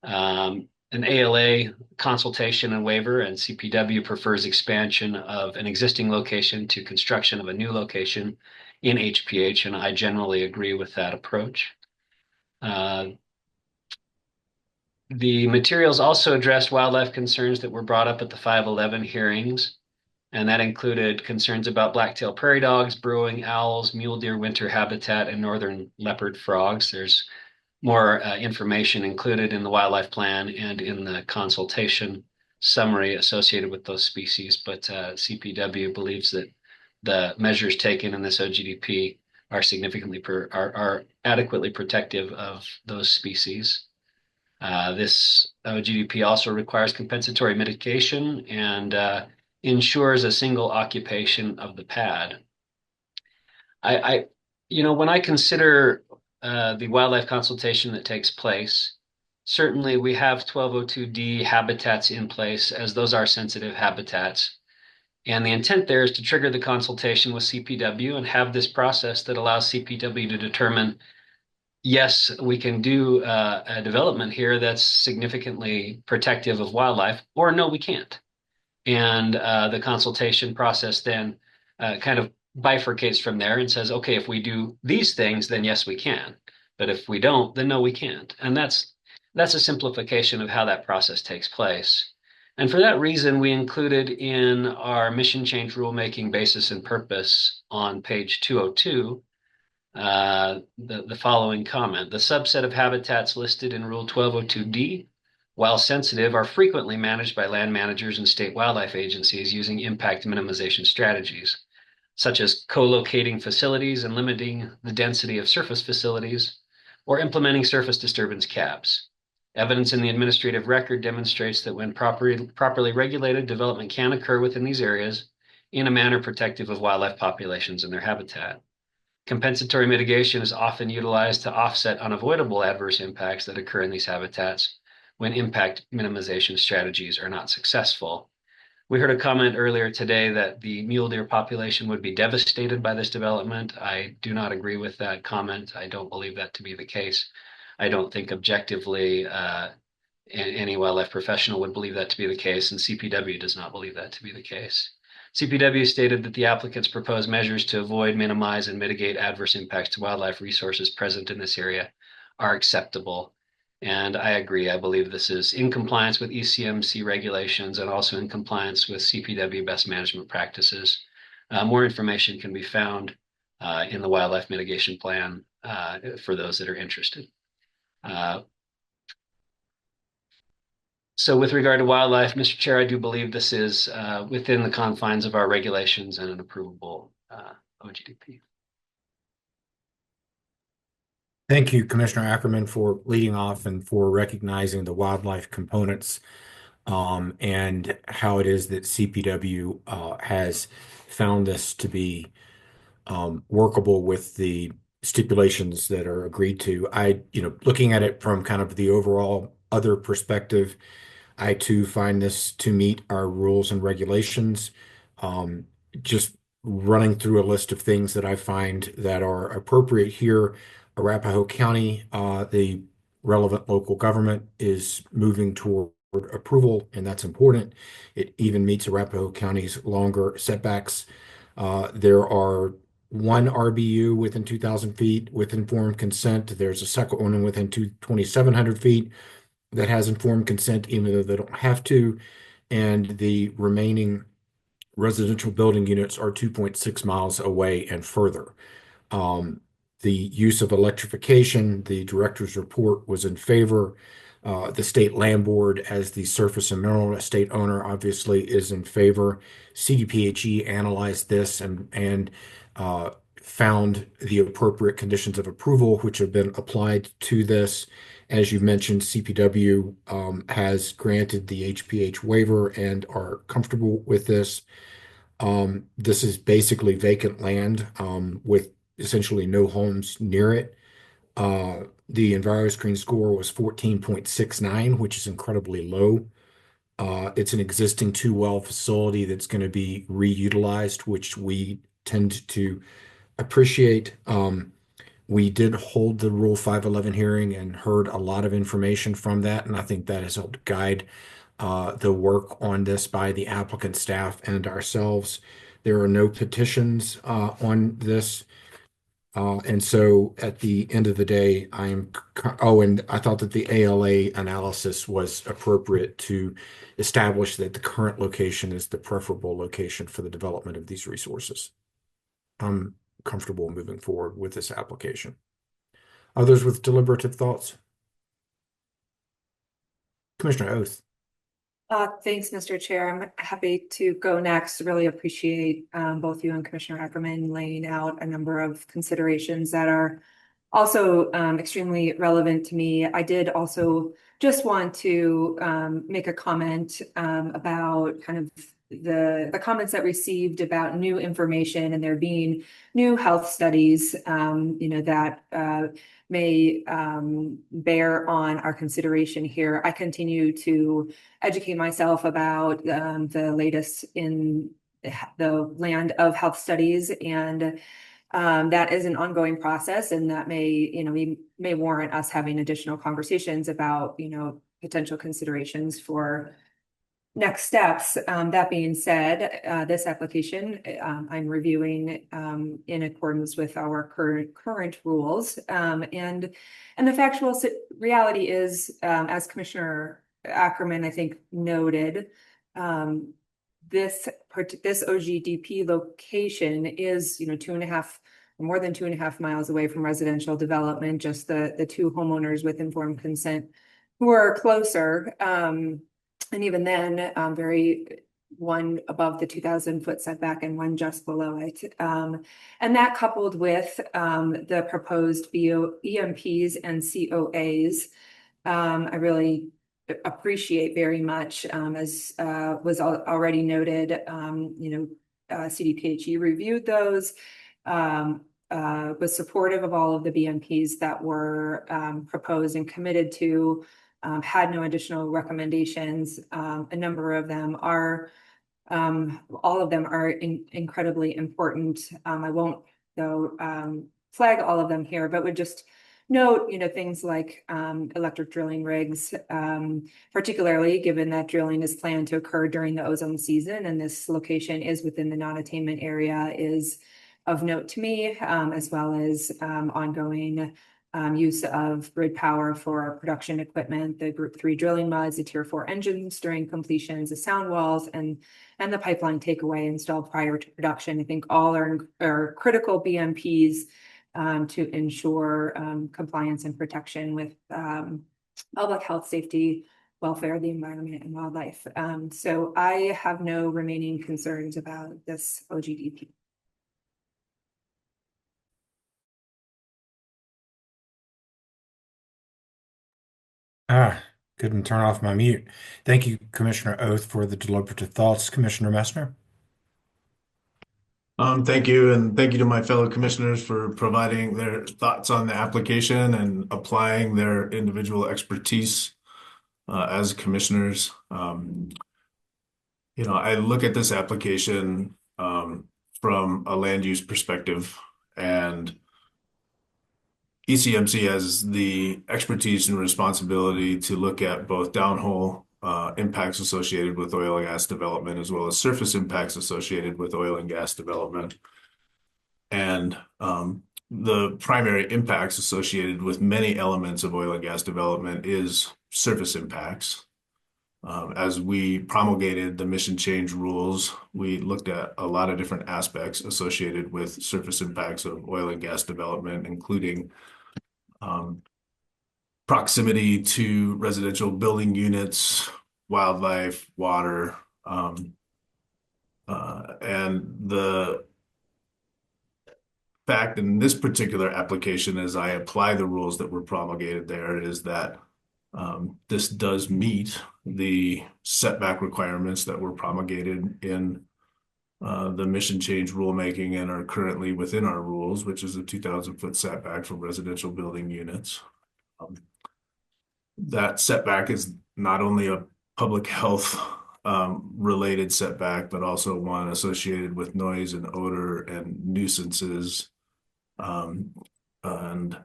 an ALA consultation and waiver, and CPW prefers expansion of an existing location to construction of a new location in HPH, and I generally agree with that approach. The materials also addressed wildlife concerns that were brought up at the 511 hearings, and that included concerns about black-tailed prairie dogs, burrowing owls, mule deer winter habitat, and northern leopard frogs. There's more information included in the wildlife plan and in the consultation summary associated with those species, but CPW believes that the measures taken in this OGDP are are adequately protective of those species. This OGDP also requires compensatory mitigation and ensures a single occupation of the pad. When I consider the wildlife consultation that takes place, certainly we have 1202D habitats in place, as those are sensitive habitats. And the intent there is to trigger the consultation with CPW and have this process that allows CPW to determine, yes, we can do a development here that's significantly protective of wildlife, or no, we can't. And the consultation process then kind of bifurcates from there and says, okay, if we do these things, then yes, we can. But if we don't, then no, we can't. And that's a simplification of how that process takes place. And for that reason, we included in our mission change rulemaking basis and purpose on page 202 the following comment. The subset of habitats listed in Rule 1202D, while sensitive, are frequently managed by land managers and state wildlife agencies using impact minimization strategies, such as co-locating facilities and limiting the density of surface facilities, or implementing surface disturbance caps. Evidence in the administrative record demonstrates that when properly regulated, development can occur within these areas in a manner protective of wildlife populations and their habitat. Compensatory mitigation is often utilized to offset unavoidable adverse impacts that occur in these habitats when impact minimization strategies are not successful. We heard a comment earlier today that the mule deer population would be devastated by this development. I do not agree with that comment. I don't believe that to be the case. I don't think objectively any wildlife professional would believe that to be the case, and CPW does not believe that to be the case. CPW stated that the applicant's proposed measures to avoid, minimize, and mitigate adverse impacts to wildlife resources present in this area are acceptable. And I agree. I believe this is in compliance with ECMC regulations and also in compliance with CPW best management practices. More information can be found in the wildlife mitigation plan for those that are interested. So with regard to wildlife, Mr. Chair, I do believe this is within the confines of our regulations and an approvable OGDP. Thank you, Commissioner Ackerman, for leading off and for recognizing the wildlife components and how it is that CPW has found this to be workable with the stipulations that are agreed to. Looking at it from kind of the overall other perspective, I too find this to meet our rules and regulations. Just running through a list of things that I find that are appropriate here. Arapahoe County, the relevant local government is moving toward approval, and that's important. It even meets Arapahoe County's longer setbacks. There are one RBU within 2,000 feet with informed consent. There's a second one within 2,700 feet that has informed consent, even though they don't have to. And the remaining residential building units are 2.6 miles away and further. The use of electrification, the director's report was in favor. The state land board, as the surface and mineral estate owner, obviously is in favor. CDPHE analyzed this and found the appropriate conditions of approval, which have been applied to this. As you mentioned, CPW has granted the HPH waiver and are comfortable with this. This is basically vacant land with essentially no homes near it. The EnviroScreen score was 14.69, which is incredibly low. It's an existing two-well facility that's going to be reutilized, which we tend to appreciate. We did hold the Rule 511 hearing and heard a lot of information from that, and I think that has helped guide the work on this by the applicant staff and ourselves. There are no petitions on this. And so at the end of the day, and I thought that the ALA analysis was appropriate to establish that the current location is the preferable location for the development of these resources. I'm comfortable moving forward with this application. Others with deliberative thoughts? Commissioner Oath. Thanks, Mr. Chair. I'm happy to go next. Really appreciate both you and Commissioner Ackerman laying out a number of considerations that are also extremely relevant to me. I did also just want to make a comment about kind of the comments that received about new information and there being new health studies, that may bear on our consideration here. I continue to educate myself about the latest in the land of health studies, and that is an ongoing process, and that may warrant us having additional conversations about potential considerations for next steps. That being said, this application I'm reviewing in accordance with our current rules, and the factual reality is, as Commissioner Ackerman I think noted, this OGDP location is 2.5 more than 2.5 miles away from residential development, just the two homeowners with informed consent who are closer. And even then, one above the 2,000-foot setback and one just below it. And that coupled with the proposed EMPs and COAs, I really appreciate very much, as was already noted, CDPHE reviewed those, was supportive of all of the BMPs that were proposed and committed to, had no additional recommendations. A number of them are, all of them are incredibly important. I won't, though, flag all of them here, but would just note, things like electric drilling rigs, particularly given that drilling is planned to occur during the ozone season, and this location is within the non-attainment area, is of note to me, as well as ongoing use of grid power for production equipment, the Group 3 drilling muds, the Tier 4 engines during completions, the sound walls, and the pipeline takeaway installed prior to production. I think all are critical BMPs to ensure compliance and protection with public health, safety, welfare, the environment, and wildlife. So I have no remaining concerns about this OGDP. Couldn't turn off my mute. Thank you, Commissioner Oath, for the deliberative thoughts. Commissioner Messner. Thank you, and thank you to my fellow commissioners for providing their thoughts on the application and applying their individual expertise as commissioners. I look at this application from a land use perspective, and ECMC has the expertise and responsibility to look at both downhole impacts associated with oil and gas development, as well as surface impacts associated with oil and gas development. And the primary impacts associated with many elements of oil and gas development is surface impacts. As we promulgated the mission change rules, we looked at a lot of different aspects associated with surface impacts of oil and gas development, including proximity to residential building units, wildlife, water, and the fact in this particular application, as I apply the rules that were promulgated there, is that this does meet the setback requirements that were promulgated in the mission change rulemaking and are currently within our rules, which is a 2,000-foot setback for residential building units. That setback is not only a public health related setback, but also one associated with noise and odor and nuisances. And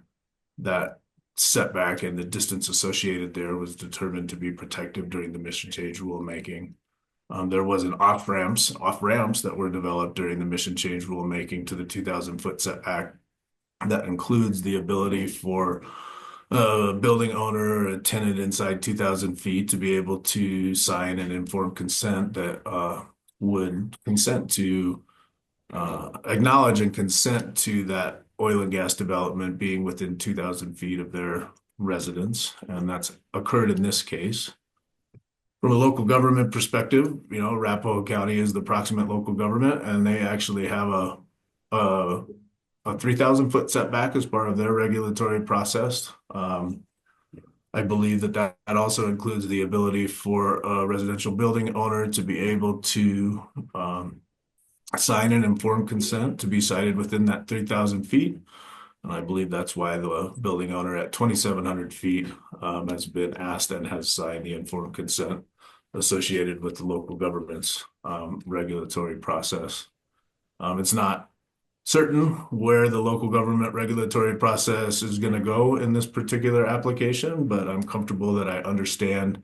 that setback and the distance associated there was determined to be protective during the mission change rulemaking. There was an off ramps that were developed during the mission change rulemaking to the 2,000-foot setback. That includes the ability for a building owner, a tenant inside 2,000 feet, to be able to sign an informed consent that would consent to acknowledge and consent to that oil and gas development being within 2,000 feet of their residence, and that's occurred in this case. From a local government perspective, Arapahoe County is the proximate local government, and they actually have a 3,000-foot setback as part of their regulatory process. I believe that also includes the ability for a residential building owner to be able to sign an informed consent to be sited within that 3,000 feet. And I believe that's why the building owner at 2,700 feet has been asked and has signed the informed consent associated with the local government's regulatory process. It's not certain where the local government regulatory process is going to go in this particular application, but I'm comfortable that I understand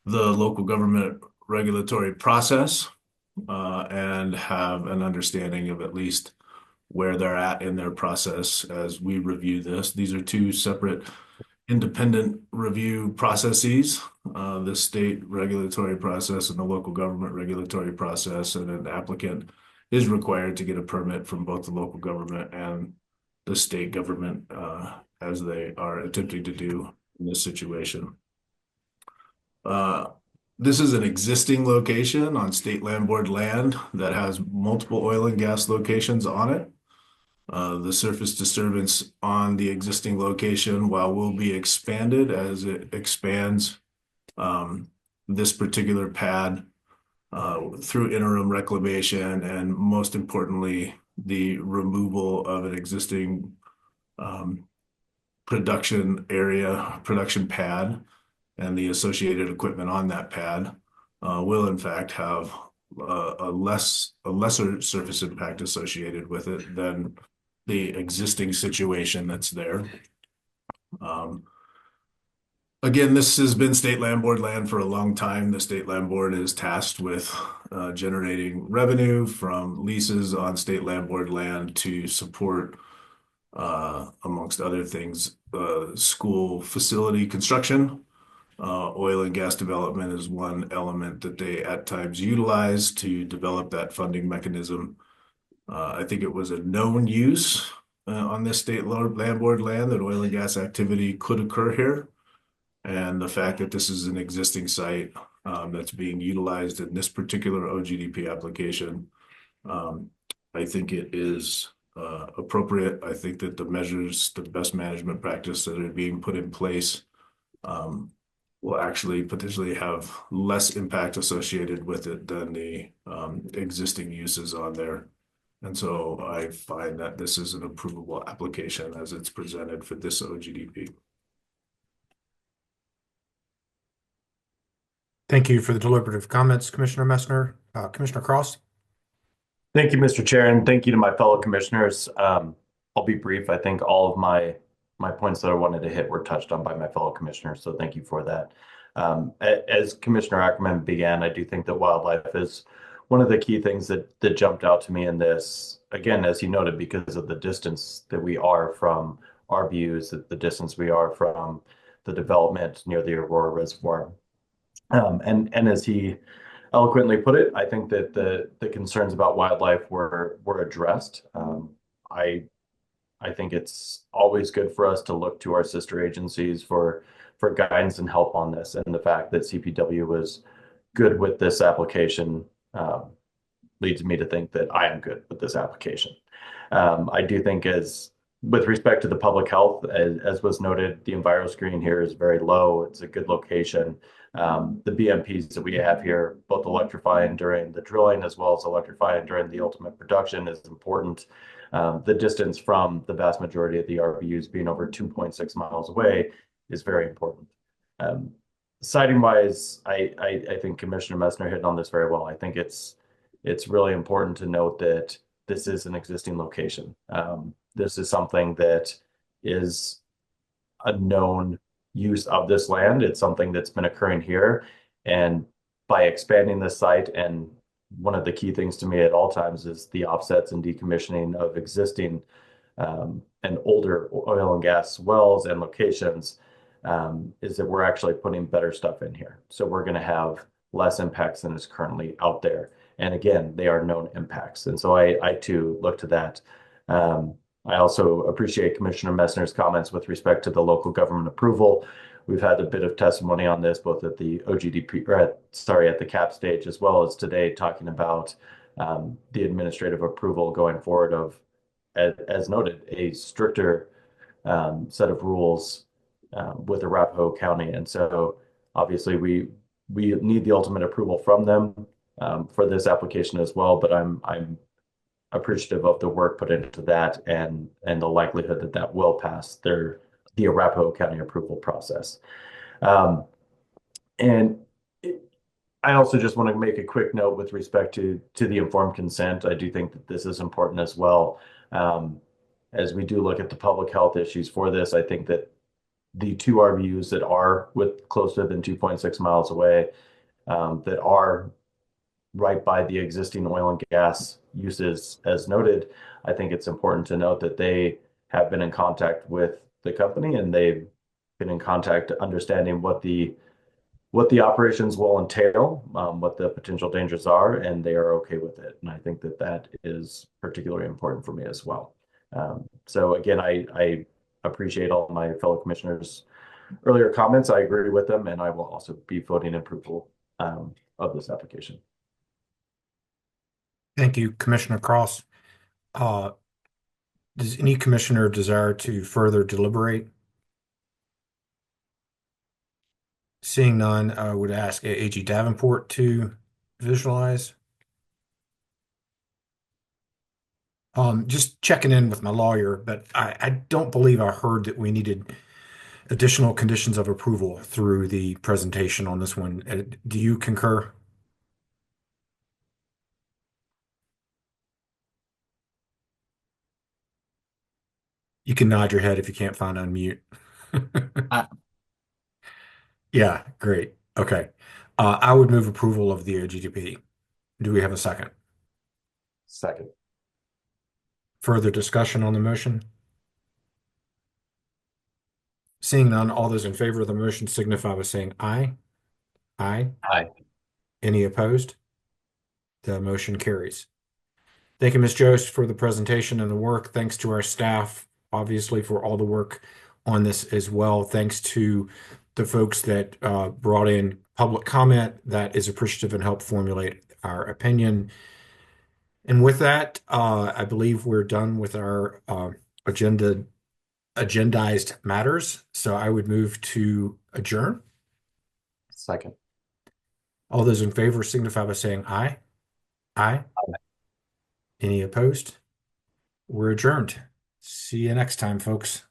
the local government regulatory process and have an understanding of at least where they're at in their process as we review this. These are two separate independent review processes, the state regulatory process and the local government regulatory process, and an applicant is required to get a permit from both the local government and the state government, as they are attempting to do in this situation. This is an existing location on state land board land that has multiple oil and gas locations on it. The surface disturbance on the existing location, while will be expanded as it expands this particular pad through interim reclamation and most importantly, the removal of an existing production pad and the associated equipment on that pad will in fact have a lesser surface impact associated with it than the existing situation that's there. Again, this has been state land board land for a long time. The state land board is tasked with generating revenue from leases on state land board land to support, amongst other things, school facility construction. Oil and gas development is one element that they at times utilize to develop that funding mechanism. I think it was a known use on this state land board land that oil and gas activity could occur here. And the fact that this is an existing site that's being utilized in this particular OGDP application, I think it is appropriate. I think that the measures, the best management practice that are being put in place will actually potentially have less impact associated with it than the existing uses on there. And so I find that this is an approvable application as it's presented for this OGDP. Thank you for the deliberative comments, Commissioner Messner. Commissioner Cross? Thank you, Mr. Chair, and thank you to my fellow commissioners. I'll be brief. I think all of my points that I wanted to hit were touched on by my fellow commissioners, so thank you for that. As Commissioner Ackerman began, I do think that wildlife is one of the key things that jumped out to me in this, again, as he noted, because of the distance that we are from our views, the distance we are from the development near the Aurora Reservoir. And as he eloquently put it, I think that the concerns about wildlife were addressed. I think it's always good for us to look to our sister agencies for guidance and help on this. And the fact that CPW was good with this application leads me to think that I am good with this application. I do think with respect to the public health, as was noted, the EnviroScreen here is very low. It's a good location. The BMPs that we have here, both electrifying during the drilling as well as electrifying during the ultimate production, is important. The distance from the vast majority of the RVUs being over 2.6 miles away is very important. Siting wise, I think Commissioner Messner hit on this very well. I think it's really important to note that this is an existing location. This is something that is a known use of this land. It's something that's been occurring here. And by expanding this site, and one of the key things to me at all times is the offsets and decommissioning of existing and older oil and gas wells and locations, is that we're actually putting better stuff in here. So we're going to have less impacts than is currently out there. And again, they are known impacts. And so I too look to that. I also appreciate Commissioner Messner's comments with respect to the local government approval. We've had a bit of testimony on this, both at the OGDP, or at the CAP stage, as well as today, talking about the administrative approval going forward of, as noted, a stricter set of rules with Arapahoe County. And so obviously we need the ultimate approval from them for this application as well, but I'm appreciative of the work put into that and the likelihood that that will pass the Arapahoe County approval process. And I also just want to make a quick note with respect to the informed consent. I do think that this is important as well. As we do look at the public health issues for this, I think that the two RVUs that are closer than 2.6 miles away, that are right by the existing oil and gas uses, as noted, I think it's important to note that they have been in contact with the company, and they've been in contact understanding what the what the operations will entail, what the potential dangers are, and they are okay with it. And I think that that is particularly important for me as well. So again, I appreciate all my fellow commissioners' earlier comments. I agree with them, and I will also be voting in approval of this application. Thank you, Commissioner Cross. Does any commissioner desire to further deliberate? Seeing none, I would ask AG Davenport to visualize. Just checking in with my lawyer, but I don't believe I heard that we needed additional conditions of approval through the presentation on this one. Do you concur? You can nod your head if you can't find unmute. Yeah, great. Okay. I would move approval of the OGDP. Do we have a second? Second. Further discussion on the motion? Seeing none, all those in favor of the motion signify by saying aye. Aye. Aye. Any opposed? The motion carries. Thank you, Ms. Jost, for the presentation and the work. Thanks to our staff, obviously, for all the work on this as well. Thanks to the folks that brought in public comment that is appreciative and helped formulate our opinion. And with that, I believe we're done with our agendized matters. So I would move to adjourn. Second. All those in favor signify by saying aye. Aye. Aye. Any opposed? We're adjourned. See you next time, folks.